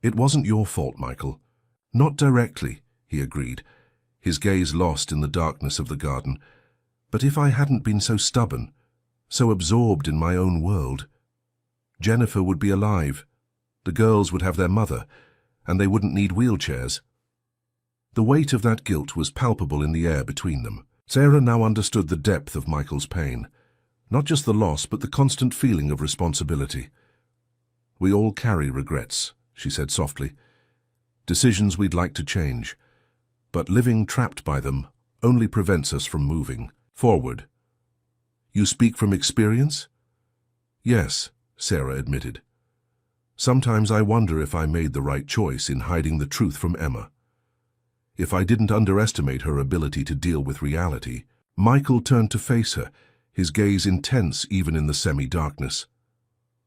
It wasn't your fault, Michael. Not directly, he agreed, his gaze lost in the darkness of the garden. But if I hadn't been so stubborn, so absorbed in my own world, Jennifer would be alive. The girls would have their mother, and they wouldn't need wheelchairs. The weight of that guilt was palpable in the air between them. Sarah now understood the depth of Michael's pain. Not just the loss, but the constant feeling of responsibility. We all carry regrets, she said softly. Decisions we'd like to change. But living trapped by them only prevents us from moving forward. You speak from experience? Yes, Sarah admitted. Sometimes I wonder if I made the right choice in hiding the truth from Emma. If I didn't underestimate her ability to deal with reality. Michael turned to face her, his gaze intense even in the semi-darkness.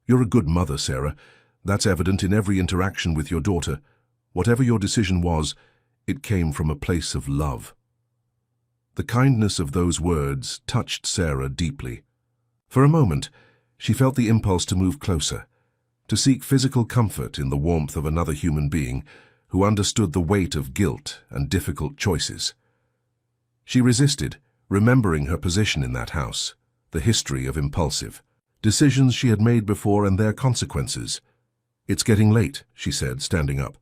You're a good mother, Sarah. That's evident in every interaction with your daughter. Whatever your decision was, it came from a place of love. The kindness of those words touched Sarah deeply. For a moment, she felt the impulse to move closer, to seek physical comfort in the warmth of another human being who understood the weight of guilt and difficult choices. She resisted, remembering her position in that house, the history of impulsive decisions she had made before and their consequences. It's getting late, she said, standing up.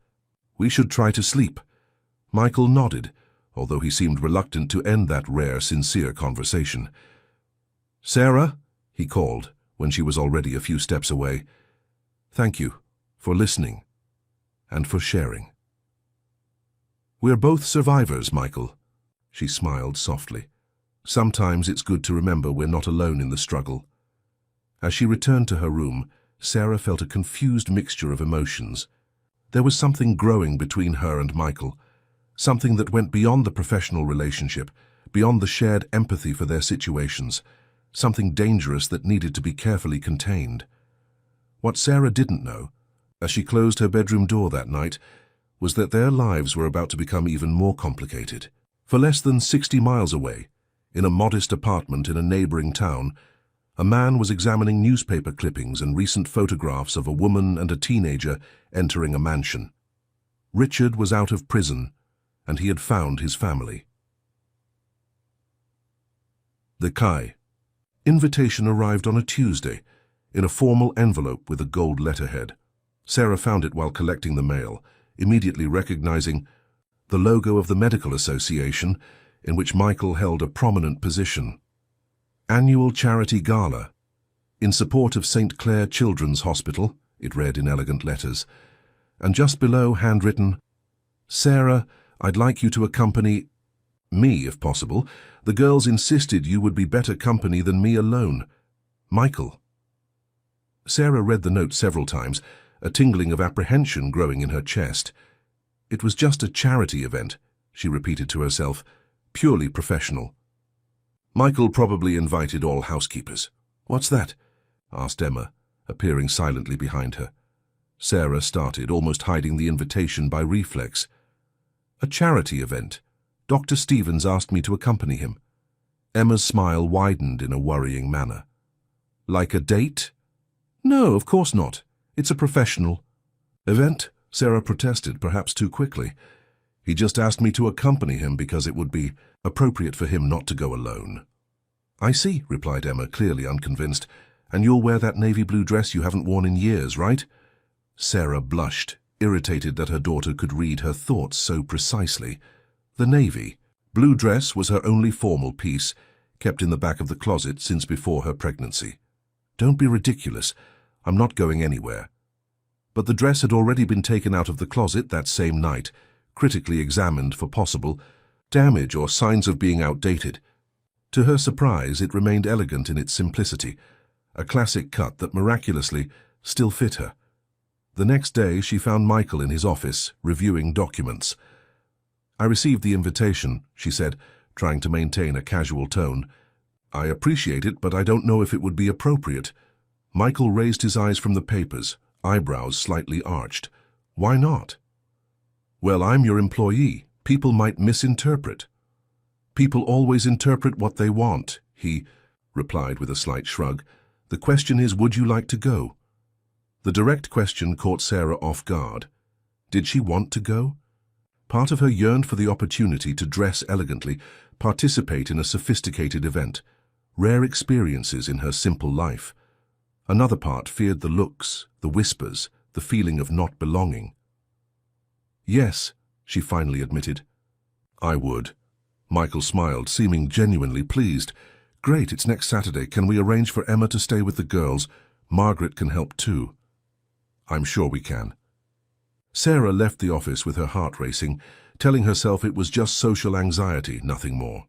We should try to sleep. Michael nodded, although he seemed reluctant to end that rare, sincere conversation. Sarah, he called, when she was already a few steps away. Thank you for listening and for sharing. We're both survivors, Michael. She smiled softly. Sometimes it's good to remember we're not alone in the struggle. As she returned to her room, Sarah felt a confused mixture of emotions. There was something growing between her and Michael, something that went beyond the professional relationship, beyond the shared empathy for their situations, something dangerous that needed to be carefully contained. What Sarah didn't know, as she closed her bedroom door that night, was that their lives were about to become even more complicated. For less than 60 miles away, in a modest apartment in a neighboring town, a man was examining newspaper clippings and recent photographs of a woman and a teenager entering a mansion. Richard was out of prison, and he had found his family. The Kai. Invitation arrived on a Tuesday, in a formal envelope with a gold letterhead. Sarah found it while collecting the mail, immediately recognizing the logo of the Medical Association, in which Michael held a prominent position. Annual Charity Gala. In support of St. Clair Children's Hospital, it read in elegant letters, and just below, handwritten, Sarah, I'd like you to accompany me, if possible. The girls insisted you would be better company than me alone. Michael. Sarah read the note several times, a tingling of apprehension growing in her chest. It was just a charity event, she repeated to herself, purely professional. Michael probably invited all housekeepers. What's that? Asked Emma, appearing silently behind her. Sarah started, almost hiding the invitation by reflex. A charity event. Dr. Stevens asked me to accompany him. Emma's smile widened in a worrying manner. Like a date? No, of course not. It's a professional event, Sarah protested, perhaps too quickly. He just asked me to accompany him because it would be appropriate for him not to go alone. I see, replied Emma, clearly unconvinced. And you'll wear that navy blue dress you haven't worn in years, right? Sarah blushed, irritated that her daughter could read her thoughts so precisely. The navy, Blue dress was her only formal piece, kept in the back of the closet since before her pregnancy. Don't be ridiculous. I'm not going anywhere. But the dress had already been taken out of the closet that same night, critically examined for possible damage or signs of being outdated. To her surprise, it remained elegant in its simplicity, a classic cut that miraculously still fit her. The next day, she found Michael in his office, reviewing documents. "I received the invitation," she said, trying to maintain a casual tone. "I appreciate it, but I don't know if it would be appropriate." Michael raised his eyes from the papers, eyebrows slightly arched. "Why not?" "Well, I'm your employee. People might misinterpret." "People always interpret what they want," he replied with a slight shrug. "The question is, would you like to go?" The direct question caught Sarah off guard. Did she want to go? Part of her yearned for the opportunity to dress elegantly, participate in a sophisticated event, rare experiences in her simple life. Another part feared the looks, the whispers, the feeling of not belonging. "Yes," she finally admitted. "I would." Michael smiled, seeming genuinely pleased. "Great, it's next Saturday. Can we arrange for Emma to stay with the girls? Margaret can help too." "I'm sure we can." Sarah left the office with her heart racing, telling herself it was just social anxiety, nothing more.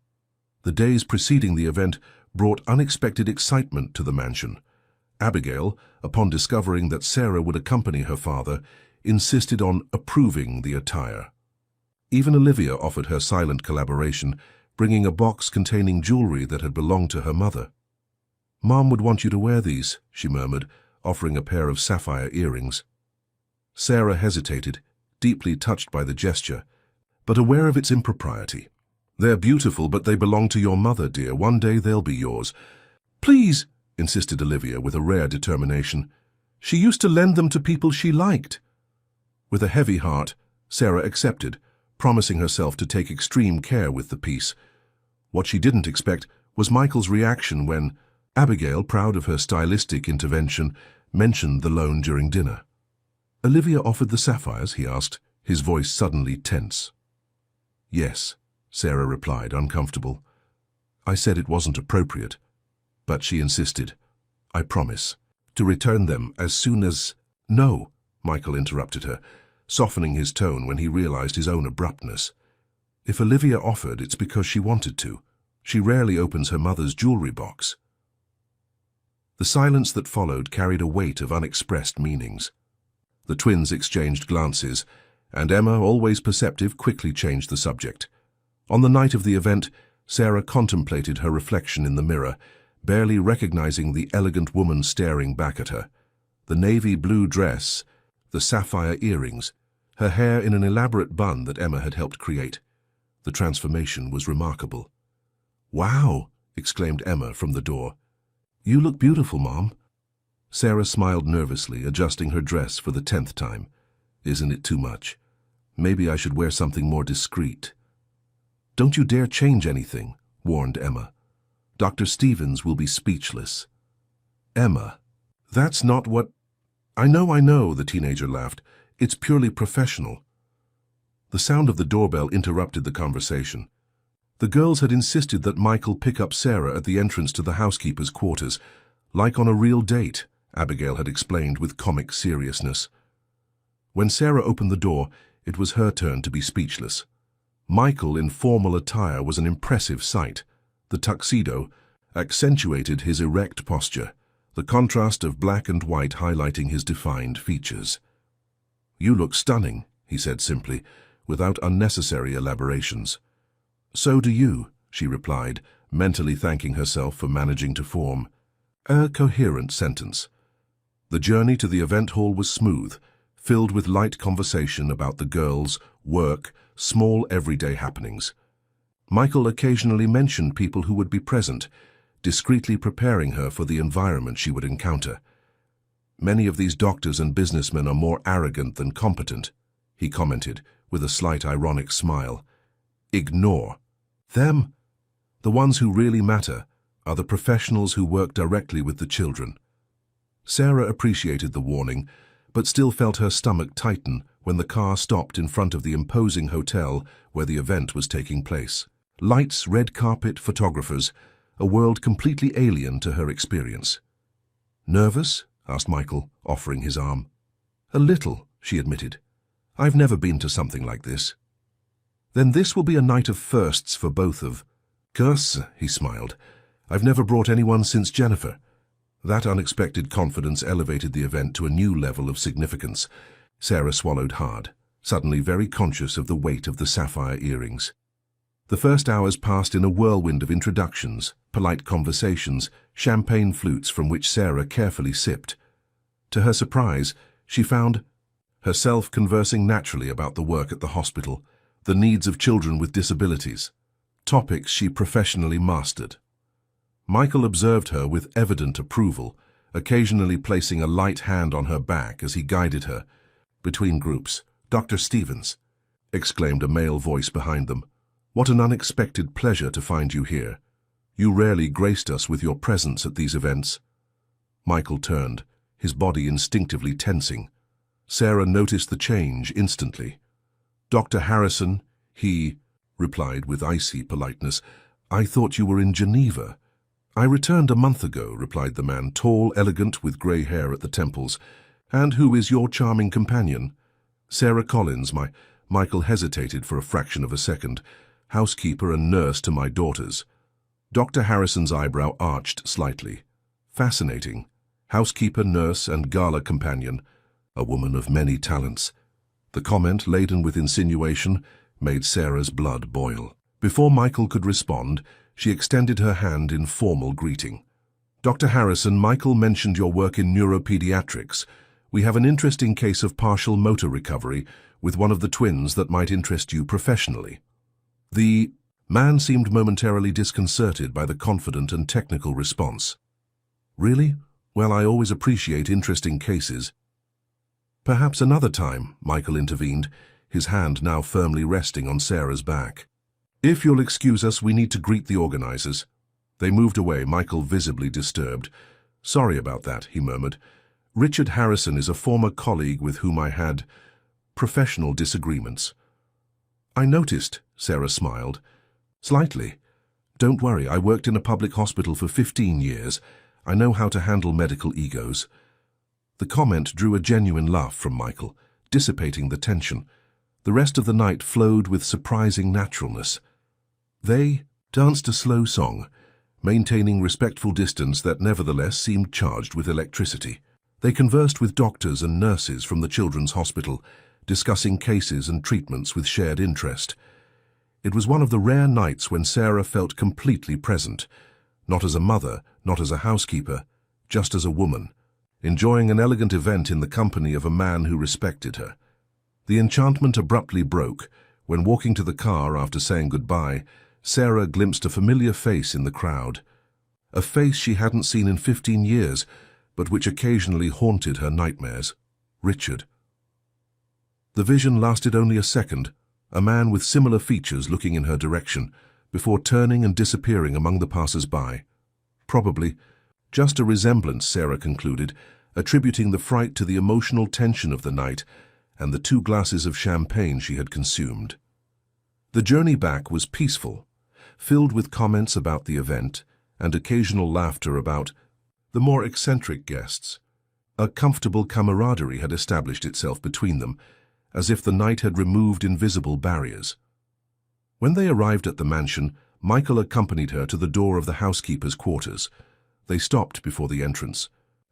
The days preceding the event brought unexpected excitement to the mansion. Abigail, upon discovering that Sarah would accompany her father, insisted on approving the attire. Even Olivia offered her silent collaboration, bringing a box containing jewelry that had belonged to her mother. "Mom would want you to wear these," she murmured, offering a pair of sapphire earrings. Sarah hesitated, deeply touched by the gesture, but aware of its impropriety. "They're beautiful, but they belong to your mother, dear. One day they'll be yours." "Please," insisted Olivia with a rare determination. "She used to lend them to people she liked." With a heavy heart, Sarah accepted, promising herself to take extreme care with the piece. What she didn't expect was Michael's reaction when Abigail, proud of her stylistic intervention, mentioned the loan during dinner. "Olivia offered the sapphires?" he asked, his voice suddenly tense. "Yes," Sarah replied, uncomfortable. "I said it wasn't appropriate, but she insisted. I promise to return them as soon as—" "No," Michael interrupted her, softening his tone when he realized his own abruptness. "If Olivia offered, it's because she wanted to. She rarely opens her mother's jewelry box." The silence that followed carried a weight of unexpressed meanings. The twins exchanged glances, and Emma, always perceptive, quickly changed the subject. On the night of the event, Sarah contemplated her reflection in the mirror, barely recognizing the elegant woman staring back at her. The navy blue dress, the sapphire earrings, her hair in an elaborate bun that Emma had helped create. The transformation was remarkable. "Wow!" exclaimed Emma from the door. "You look beautiful, Mom." Sarah smiled nervously, adjusting her dress for the 10th time. "Isn't it too much? Maybe I should wear something more discreet." "Don't you dare change anything," warned Emma. "Dr. Stevens will be speechless." "Emma, that's not what—" I know, the teenager laughed. "It's purely professional." The sound of the doorbell interrupted the conversation. The girls had insisted that Michael pick up Sarah at the entrance to the housekeeper's quarters, like on a real date, Abigail had explained with comic seriousness. When Sarah opened the door, it was her turn to be speechless. Michael in formal attire was an impressive sight. The tuxedo accentuated his erect posture, the contrast of black and white highlighting his defined features. "You look stunning," he said simply, without unnecessary elaborations. "So do you," she replied, mentally thanking herself for managing to form a coherent sentence. The journey to the event hall was smooth, filled with light conversation about the girls, work, small everyday happenings. Michael occasionally mentioned people who would be present, discreetly preparing her for the environment she would encounter. "Many of these doctors and businessmen are more arrogant than competent," he commented, with a slight ironic smile. "Ignore them. The ones who really matter are the professionals who work directly with the children." Sarah appreciated the warning, but still felt her stomach tighten when the car stopped in front of the imposing hotel where the event was taking place. Lights, red carpet, photographers, a world completely alien to her experience. "Nervous?" asked Michael, offering his arm. "A little," she admitted. "I've never been to something like this." "Then this will be a night of firsts for both of us," he smiled. "I've never brought anyone since Jennifer." That unexpected confidence elevated the event to a new level of significance. Sarah swallowed hard, suddenly very conscious of the weight of the sapphire earrings. The first hours passed in a whirlwind of introductions, polite conversations, champagne flutes from which Sarah carefully sipped. To her surprise, she found herself conversing naturally about the work at the hospital, the needs of children with disabilities, topics she professionally mastered. Michael observed her with evident approval, occasionally placing a light hand on her back as he guided her. Between groups, "Dr. Stevens," exclaimed a male voice behind them. "What an unexpected pleasure to find you here. You rarely graced us with your presence at these events." Michael turned, his body instinctively tensing. Sarah noticed the change instantly. "Dr. Harrison," he replied with icy politeness. "I thought you were in Geneva." "I returned a month ago," replied the man, tall, elegant, with grey hair at the temples. "And who is your charming companion?" "Sarah Collins, Michael hesitated for a fraction of a second. "Housekeeper and nurse to my daughters." Dr. Harrison's eyebrow arched slightly. "Fascinating. Housekeeper, nurse, and gala companion. A woman of many talents." The comment, laden with insinuation, made Sarah's blood boil. Before Michael could respond, she extended her hand in formal greeting. "Dr. Harrison, Michael mentioned your work in neuropediatrics. We have an interesting case of partial motor recovery with one of the twins that might interest you professionally." The man seemed momentarily disconcerted by the confident and technical response. "Really? Well, I always appreciate interesting cases." "Perhaps another time," Michael intervened, his hand now firmly resting on Sarah's back. "If you'll excuse us, we need to greet the organizers." They moved away, Michael visibly disturbed. "Sorry about that," he murmured. "Richard Harrison is a former colleague with whom I had professional disagreements." "I noticed," Sarah smiled. "Slightly. Don't worry, I worked in a public hospital for 15 years. I know how to handle medical egos." The comment drew a genuine laugh from Michael, dissipating the tension. The rest of the night flowed with surprising naturalness. They danced a slow song, maintaining respectful distance that nevertheless seemed charged with electricity. They conversed with doctors and nurses from the children's hospital, discussing cases and treatments with shared interest. It was one of the rare nights when Sarah felt completely present, not as a mother, not as a housekeeper, just as a woman, enjoying an elegant event in the company of a man who respected her. The enchantment abruptly broke when, walking to the car after saying goodbye, Sarah glimpsed a familiar face in the crowd. A face she hadn't seen in 15 years, but which occasionally haunted her nightmares. Richard. The vision lasted only a second, a man with similar features looking in her direction, before turning and disappearing among the passers-by. Probably just a resemblance, Sarah concluded, attributing the fright to the emotional tension of the night and the 2 glasses of champagne she had consumed. The journey back was peaceful, filled with comments about the event and occasional laughter about the more eccentric guests. A comfortable camaraderie had established itself between them, as if the night had removed invisible barriers. When they arrived at the mansion, Michael accompanied her to the door of the housekeeper's quarters. They stopped before the entrance,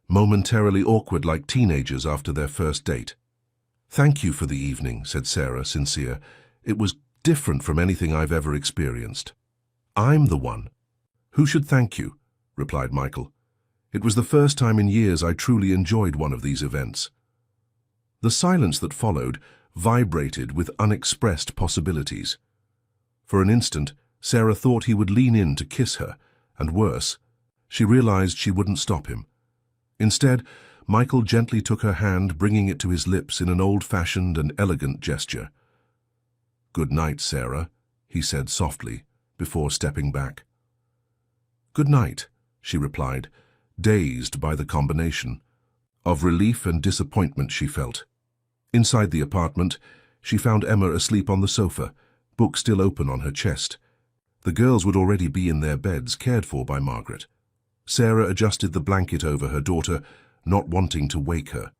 momentarily awkward like teenagers after their first date. "Thank you for the evening," said Sarah, sincere. "It was different from anything I've ever experienced." "I'm the one who should thank you," replied Michael. "It was the first time in years I truly enjoyed one of these events." The silence that followed vibrated with unexpressed possibilities. For an instant, Sarah thought he would lean in to kiss her, and worse, she realized she wouldn't stop him. Instead, Michael gently took her hand, bringing it to his lips in an old-fashioned and elegant gesture. "Good night, Sarah," he said softly, before stepping back. "Good night," she replied, dazed by the combination of relief and disappointment she felt. Inside the apartment, she found Emma asleep on the sofa, book still open on her chest. The girls would already be in their beds, cared for by Margaret. Sarah adjusted the blanket over her daughter, not wanting to wake her.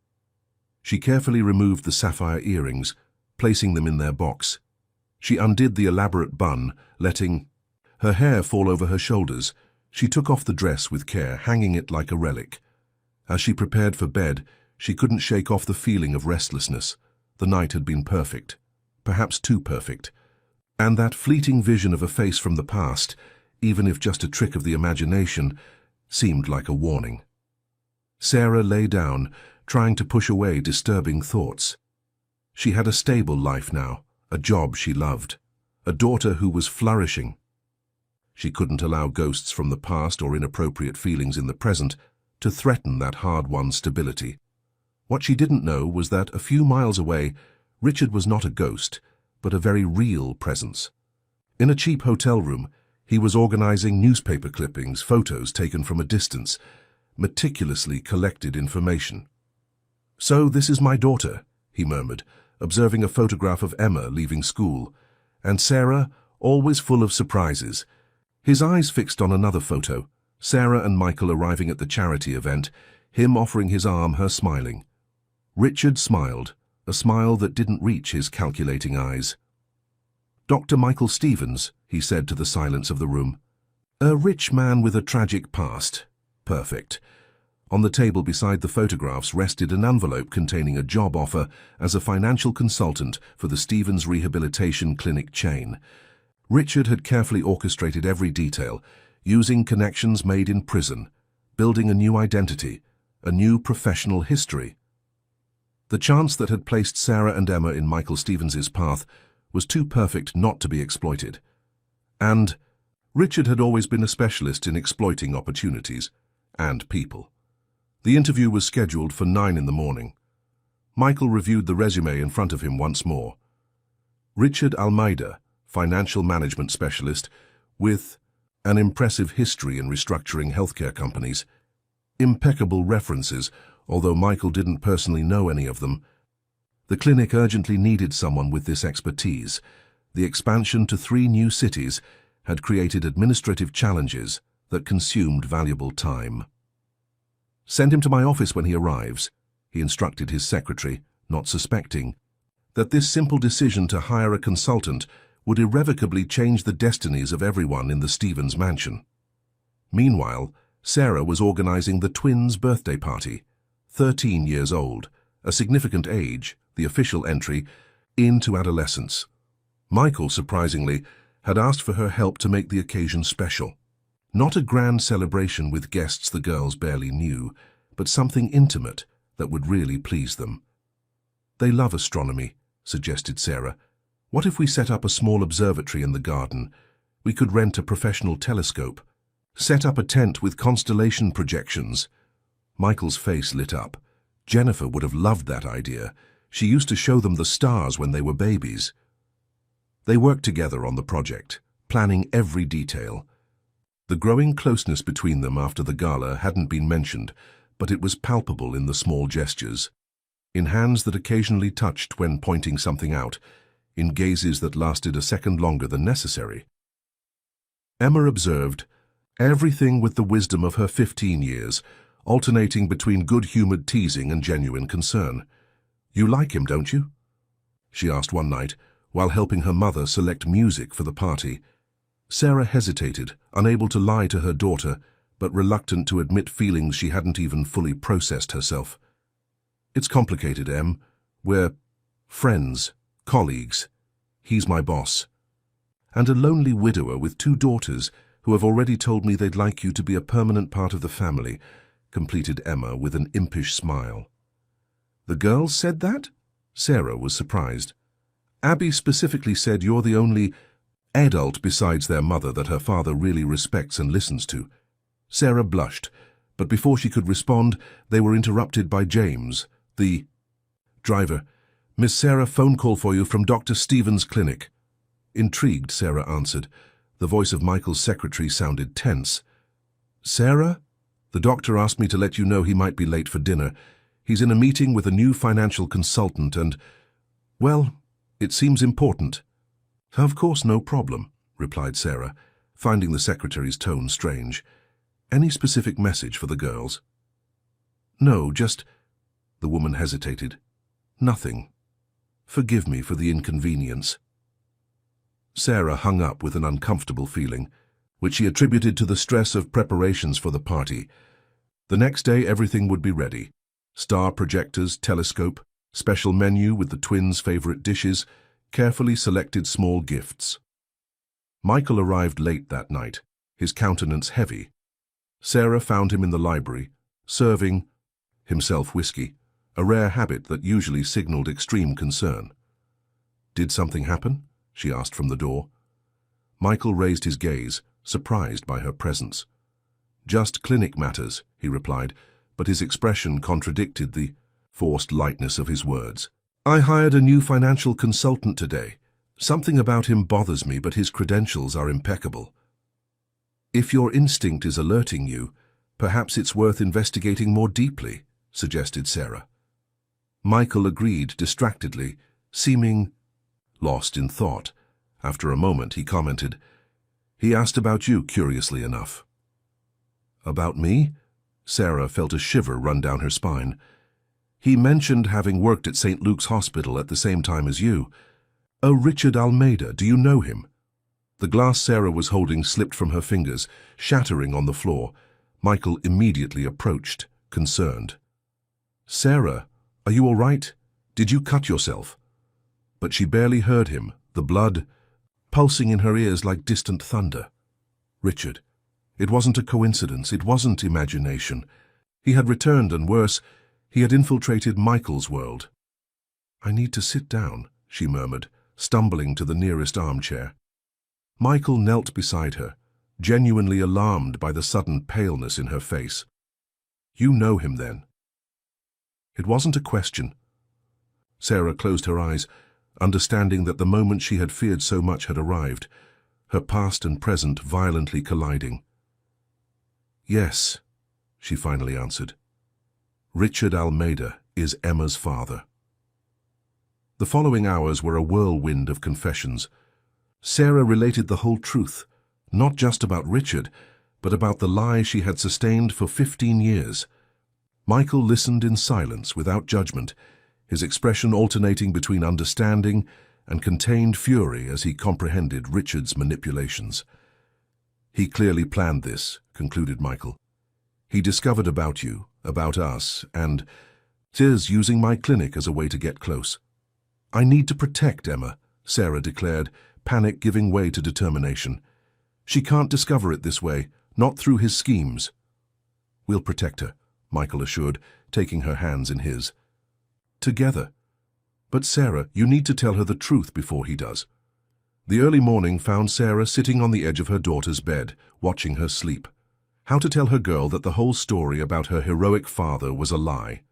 She carefully removed the sapphire earrings, placing them in their box. She undid the elaborate bun, letting her hair fall over her shoulders. She took off the dress with care, hanging it like a relic. As she prepared for bed, she couldn't shake off the feeling of restlessness. The night had been perfect, perhaps too perfect. And that fleeting vision of a face from the past, even if just a trick of the imagination, seemed like a warning. Sarah lay down, trying to push away disturbing thoughts. She had a stable life now, a job she loved, a daughter who was flourishing. She couldn't allow ghosts from the past or inappropriate feelings in the present to threaten that hard-won stability. What she didn't know was that a few miles away, Richard was not a ghost, but a very real presence. In a cheap hotel room, he was organizing newspaper clippings, photos taken from a distance, meticulously collected information. "So this is my daughter," he murmured, observing a photograph of Emma leaving school, and Sarah, always full of surprises. His eyes fixed on another photo, Sarah and Michael arriving at the charity event, him offering his arm, her smiling. Richard smiled, a smile that didn't reach his calculating eyes. "Dr. Michael Stevens," he said to the silence of the room. "A rich man with a tragic past. Perfect." On the table beside the photographs rested an envelope containing a job offer as a financial consultant for the Stevens Rehabilitation Clinic chain. Richard had carefully orchestrated every detail, using connections made in prison, building a new identity, a new professional history. The chance that had placed Sarah and Emma in Michael Stevens's path was too perfect not to be exploited. And Richard had always been a specialist in exploiting opportunities and people. The interview was scheduled for 9 in the morning. Michael reviewed the resume in front of him once more. Richard Almeida, financial management specialist, with an impressive history in restructuring healthcare companies. Impeccable references, although Michael didn't personally know any of them. The clinic urgently needed someone with this expertise. The expansion to 3 new cities had created administrative challenges that consumed valuable time. "Send him to my office when he arrives," he instructed his secretary, not suspecting that this simple decision to hire a consultant would irrevocably change the destinies of everyone in the Stevens mansion. Meanwhile, Sarah was organizing the twins' birthday party, 13 years old, a significant age, the official entry, into adolescence. Michael, surprisingly, had asked for her help to make the occasion special. Not a grand celebration with guests the girls barely knew, but something intimate that would really please them. "They love astronomy," suggested Sarah. "What if we set up a small observatory in the garden? We could rent a professional telescope, set up a tent with constellation projections." Michael's face lit up. Jennifer would have loved that idea. She used to show them the stars when they were babies. They worked together on the project, planning every detail. The growing closeness between them after the gala hadn't been mentioned, but it was palpable in the small gestures, in hands that occasionally touched when pointing something out, in gazes that lasted a second longer than necessary. Emma observed, everything with the wisdom of her 15 years, alternating between good-humored teasing and genuine concern. "You like him, don't you?" she asked one night, while helping her mother select music for the party. Sarah hesitated, unable to lie to her daughter, but reluctant to admit feelings she hadn't even fully processed herself. "It's complicated, Em. We're friends, colleagues. He's my boss. And a lonely widower with 2 daughters who have already told me they'd like you to be a permanent part of the family," completed Emma with an impish smile. "The girls said that?" Sarah was surprised. "Abby specifically said you're the only adult besides their mother that her father really respects and listens to." Sarah blushed, but before she could respond, they were interrupted by James, the driver. "Miss Sarah, phone call for you from Dr. Stevens' clinic." Intrigued, Sarah answered. The voice of Michael's secretary sounded tense. "Sarah? The doctor asked me to let you know he might be late for dinner. He's in a meeting with a new financial consultant and, well, it seems important." "Of course, no problem," replied Sarah. finding the secretary's tone strange. "Any specific message for the girls?" "No, just—" The woman hesitated. "Nothing. Forgive me for the inconvenience." Sarah hung up with an uncomfortable feeling, which she attributed to the stress of preparations for the party. The next day everything would be ready. Star projectors, telescope, special menu with the twins' favorite dishes, carefully selected small gifts. Michael arrived late that night, his countenance heavy. Sarah found him in the library, serving himself whiskey, a rare habit that usually signaled extreme concern. "Did something happen?" she asked from the door. Michael raised his gaze, surprised by her presence. "Just clinic matters," he replied, but his expression contradicted the forced lightness of his words. "I hired a new financial consultant today. Something about him bothers me, but his credentials are impeccable. If your instinct is alerting you, perhaps it's worth investigating more deeply," suggested Sarah. Michael agreed distractedly, seeming lost in thought. After a moment, he commented, "He asked about you, curiously enough." "About me?" Sarah felt a shiver run down her spine. "He mentioned having worked at St. Luke's Hospital at the same time as you. Oh, Richard Almeida, do you know him?" The glass Sarah was holding slipped from her fingers, shattering on the floor. Michael immediately approached, concerned. "Sarah, are you all right? Did you cut yourself?" But she barely heard him, the blood pulsing in her ears like distant thunder. Richard. It wasn't a coincidence, it wasn't imagination. He had returned, and worse, he had infiltrated Michael's world. "I need to sit down," she murmured, stumbling to the nearest armchair. Michael knelt beside her, genuinely alarmed by the sudden paleness in her face. "You know him, then?" It wasn't a question. Sarah closed her eyes, understanding that the moment she had feared so much had arrived, her past and present violently colliding. "Yes," she finally answered. "Richard Almeida is Emma's father." The following hours were a whirlwind of confessions. Sarah related the whole truth, not just about Richard, but about the lie she had sustained for 15 years. Michael listened in silence, without judgment, his expression alternating between understanding and contained fury as he comprehended Richard's manipulations. "He clearly planned this," concluded Michael. "He discovered about you, about us, and 'tis using my clinic as a way to get close." "I need to protect Emma," Sarah declared, panic giving way to determination. "She can't discover it this way, not through his schemes." "We'll protect her," Michael assured, taking her hands in his. "Together. But Sarah, you need to tell her the truth before he does." The early morning found Sarah sitting on the edge of her daughter's bed, watching her sleep. How to tell her girl that the whole story about her heroic father was a lie.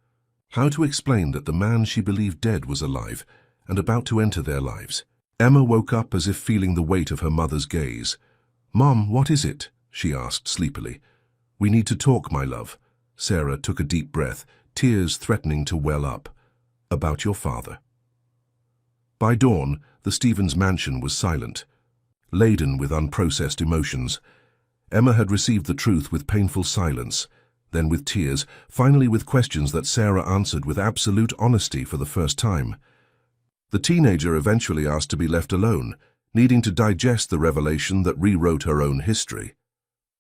How to explain that the man she believed dead was alive and about to enter their lives. Emma woke up as if feeling the weight of her mother's gaze. "Mom, what is it?" she asked sleepily. "We need to talk, my love." Sarah took a deep breath, tears threatening to well up. "About your father." By dawn, the Stevens mansion was silent, laden with unprocessed emotions. Emma had received the truth with painful silence, then with tears, finally with questions that Sarah answered with absolute honesty for the first time. The teenager eventually asked to be left alone, needing to digest the revelation that rewrote her own history.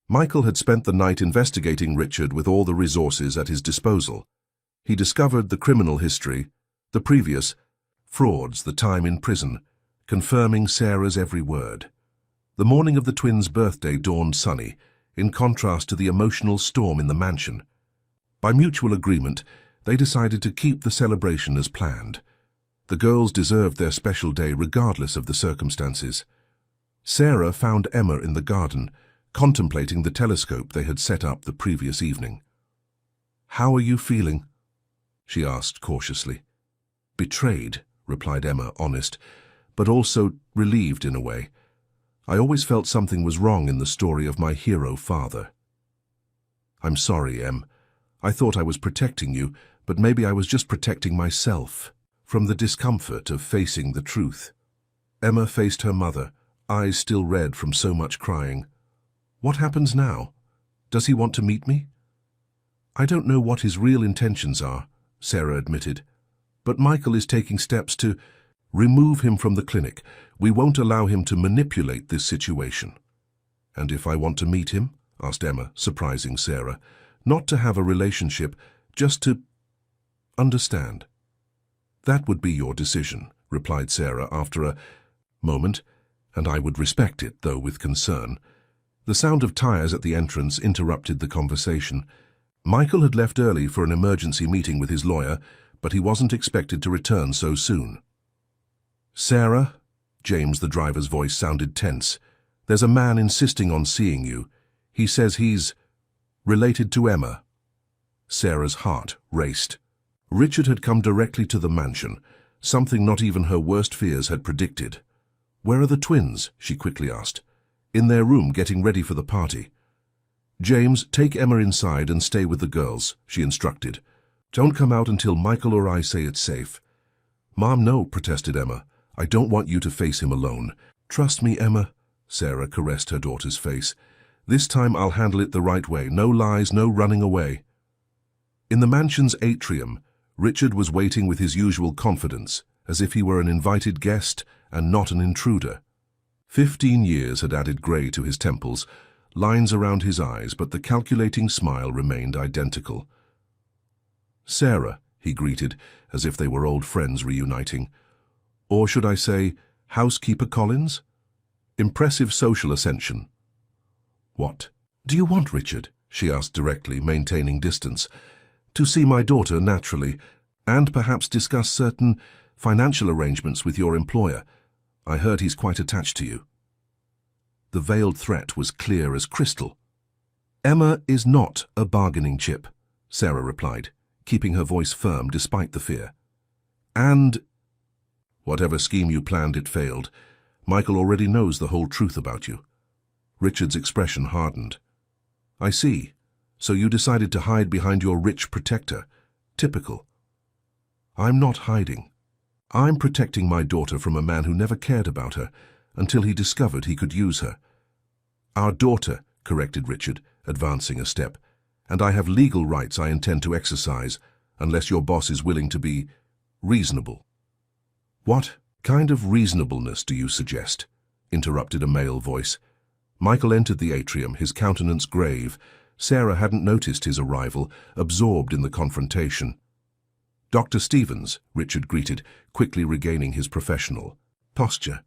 Michael had spent the night investigating Richard with all the resources at his disposal. He discovered the criminal history, the previous frauds, the time in prison, confirming Sarah's every word. The morning of the twins' birthday dawned sunny, in contrast to the emotional storm in the mansion. By mutual agreement, they decided to keep the celebration as planned. The girls deserved their special day regardless of the circumstances. Sarah found Emma in the garden, contemplating the telescope they had set up the previous evening. "How are you feeling?" she asked cautiously. "Betrayed," replied Emma, honest, but also relieved in a way. "I always felt something was wrong in the story of my hero father." "I'm sorry, Em. I thought I was protecting you, but maybe I was just protecting myself from the discomfort of facing the truth." Emma faced her mother, eyes still red from so much crying. What happens now? Does he want to meet me? I don't know what his real intentions are, Sarah admitted. But Michael is taking steps to remove him from the clinic. We won't allow him to manipulate this situation. And if I want to meet him? Asked Emma, surprising Sarah. Not to have a relationship, just to understand. That would be your decision, replied Sarah after a moment, and I would respect it, though with concern. The sound of tires at the entrance interrupted the conversation. Michael had left early for an emergency meeting with his lawyer, but he wasn't expected to return so soon. Sarah, James, the driver's voice sounded tense. There's a man insisting on seeing you. He says he's related to Emma. Sarah's heart raced. Richard had come directly to the mansion, something not even her worst fears had predicted. Where are the twins? She quickly asked. In their room, getting ready for the party. James, take Emma inside and stay with the girls, she instructed. Don't come out until Michael or I say it's safe. Mom, no, protested Emma. I don't want you to face him alone. Trust me, Emma. Sarah caressed her daughter's face. This time I'll handle it the right way. No lies, no running away. In the mansion's atrium, Richard was waiting with his usual confidence, as if he were an invited guest and not an intruder. 15 years had added grey to his temples, lines around his eyes, but the calculating smile remained identical. Sarah, he greeted, as if they were old friends reuniting. Or should I say, Housekeeper Collins? Impressive social ascension. What do you want, Richard? She asked directly, maintaining distance. To see my daughter, naturally, and perhaps discuss certain financial arrangements with your employer. I heard he's quite attached to you. The veiled threat was clear as crystal. Emma is not a bargaining chip, Sarah replied, keeping her voice firm despite the fear. And whatever scheme you planned, it failed. Michael already knows the whole truth about you. Richard's expression hardened. I see. So you decided to hide behind your rich protector. Typical. I'm not hiding. I'm protecting my daughter from a man who never cared about her until he discovered he could use her. Our daughter, corrected Richard, advancing a step, and I have legal rights I intend to exercise unless your boss is willing to be reasonable. What kind of reasonableness do you suggest? Interrupted a male voice. Michael entered the atrium, his countenance grave. Sarah hadn't noticed his arrival, absorbed in the confrontation. Dr. Stevens, Richard greeted, quickly regaining his professional posture.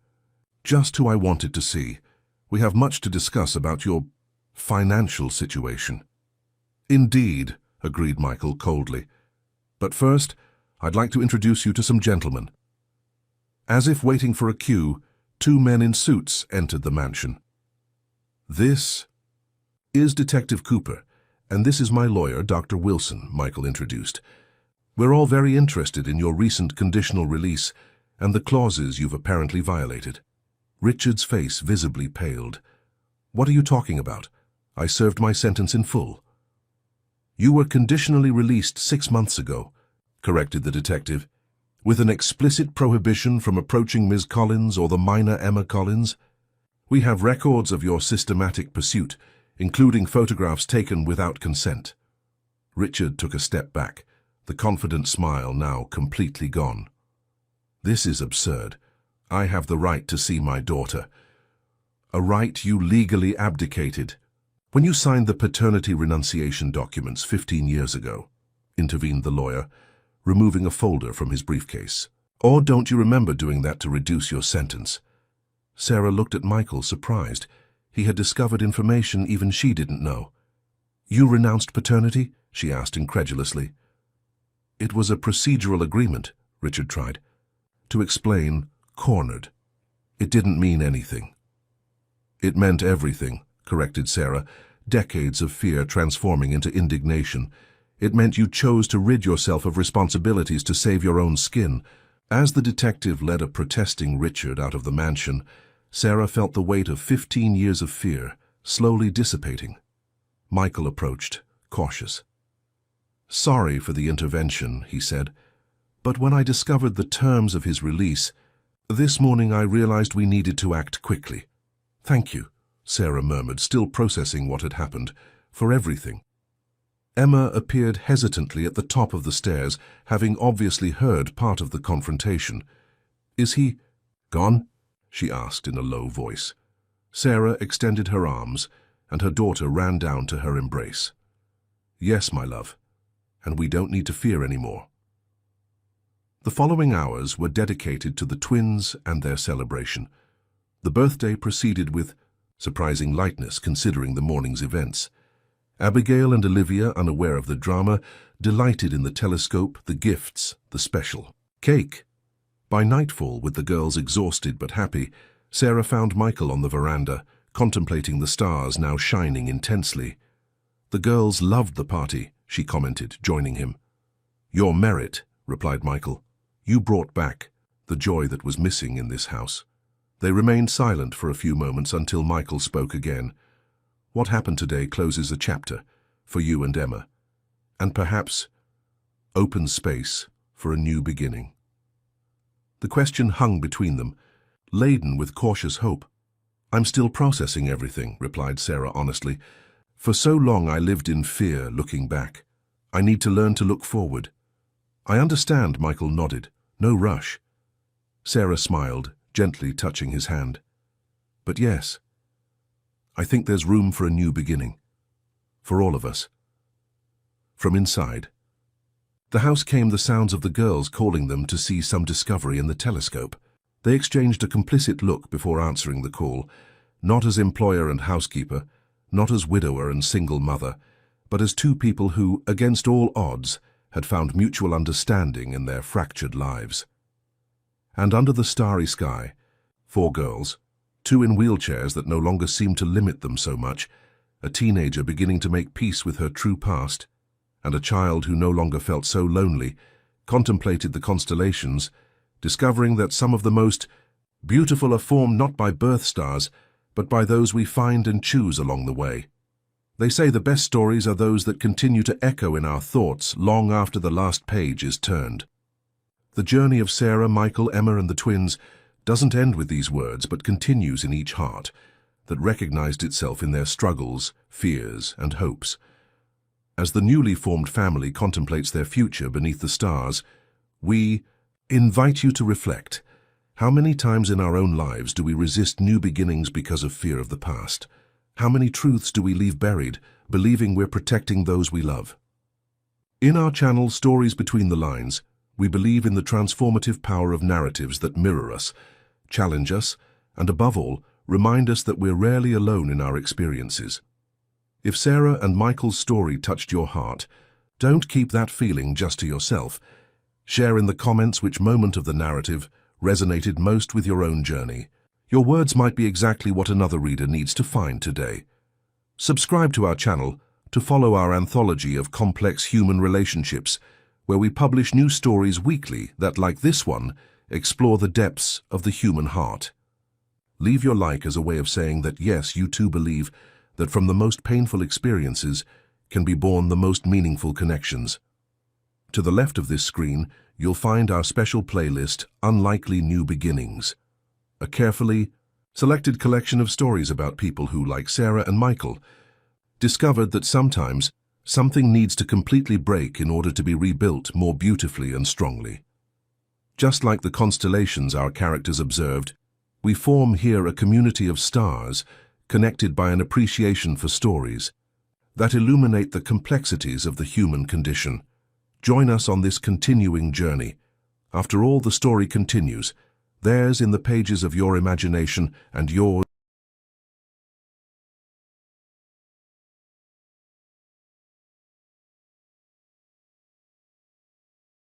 Just who I wanted to see. We have much to discuss about your financial situation. Indeed, agreed Michael coldly. But first, I'd like to introduce you to some gentlemen. As if waiting for a cue, 2 men in suits entered the mansion. This is Detective Cooper, and this is my lawyer, Dr. Wilson, Michael introduced. We're all very interested in your recent conditional release and the clauses you've apparently violated. Richard's face visibly paled. What are you talking about? I served my sentence in full. You were conditionally released 6 months ago, corrected the detective, with an explicit prohibition from approaching Ms. Collins or the minor Emma Collins. We have records of your systematic pursuit, including photographs taken without consent. Richard took a step back, the confident smile now completely gone. This is absurd. I have the right to see my daughter. A right you legally abdicated when you signed the paternity renunciation documents 15 years ago, intervened the lawyer, removing a folder from his briefcase. Or don't you remember doing that to reduce your sentence? Sarah looked at Michael, surprised. He had discovered information even she didn't know. You renounced paternity? She asked incredulously. It was a procedural agreement, Richard tried. To explain, cornered. It didn't mean anything. It meant everything, corrected Sarah, decades of fear transforming into indignation. It meant you chose to rid yourself of responsibilities to save your own skin. As the detective led a protesting Richard out of the mansion, Sarah felt the weight of 15 years of fear slowly dissipating. Michael approached, cautious. Sorry for the intervention, he said, but when I discovered the terms of his release, this morning I realized we needed to act quickly. Thank you. Sarah murmured, still processing what had happened. For everything. Emma appeared hesitantly at the top of the stairs, having obviously heard part of the confrontation. "Is he gone?" she asked in a low voice. Sarah extended her arms, and her daughter ran down to her embrace. "Yes, my love, and we don't need to fear anymore." The following hours were dedicated to the twins and their celebration. The birthday proceeded with surprising lightness considering the morning's events. Abigail and Olivia, unaware of the drama, delighted in the telescope, the gifts, the special cake. By nightfall, with the girls exhausted but happy, Sarah found Michael on the veranda, contemplating the stars now shining intensely. "The girls loved the party," she commented, joining him. "Your merit," replied Michael. "You brought back the joy that was missing in this house." They remained silent for a few moments until Michael spoke again. "What happened today closes a chapter for you and Emma, and perhaps opens space for a new beginning." The question hung between them, laden with cautious hope. "I'm still processing everything," replied Sarah honestly. "For so long I lived in fear, looking back. I need to learn to look forward." "I understand," Michael nodded. "No rush." Sarah smiled, gently touching his hand. "But yes, I think there's room for a new beginning. For all of us." From inside the house came the sounds of the girls calling them to see some discovery in the telescope. They exchanged a complicit look before answering the call, not as employer and housekeeper, not as widower and single mother, but as two people who, against all odds, had found mutual understanding in their fractured lives. And under the starry sky, 4 girls, 2 in wheelchairs that no longer seemed to limit them so much, a teenager beginning to make peace with her true past, and a child who no longer felt so lonely, contemplated the constellations, discovering that some of the most beautiful are formed not by birth stars, but by those we find and choose along the way. They say the best stories are those that continue to echo in our thoughts long after the last page is turned. The journey of Sarah, Michael, Emma, and the twins doesn't end with these words, but continues in each heart that recognized itself in their struggles, fears, and hopes. As the newly formed family contemplates their future beneath the stars, we invite you to reflect. How many times in our own lives do we resist new beginnings because of fear of the past? How many truths do we leave buried, believing we're protecting those we love? In our channel, Stories Between the Lines, we believe in the transformative power of narratives that mirror us, challenge us, and above all, remind us that we're rarely alone in our experiences. If Sarah and Michael's story touched your heart, don't keep that feeling just to yourself. Share in the comments which moment of the narrative resonated most with your own journey. Your words might be exactly what another reader needs to find today. Subscribe to our channel to follow our anthology of complex human relationships, where we publish new stories weekly that, like this one, explore the depths of the human heart. Leave your like as a way of saying that yes, you too believe that from the most painful experiences can be born the most meaningful connections. To the left of this screen, you'll find our special playlist, Unlikely New Beginnings, a carefully selected collection of stories about people who, like Sarah and Michael, discovered that sometimes something needs to completely break in order to be rebuilt more beautifully and strongly. Just like the constellations our characters observed, we form here a community of stars connected by an appreciation for stories that illuminate the complexities of the human condition. Join us on this continuing journey. After all, the story continues, theirs in the pages of your imagination and yours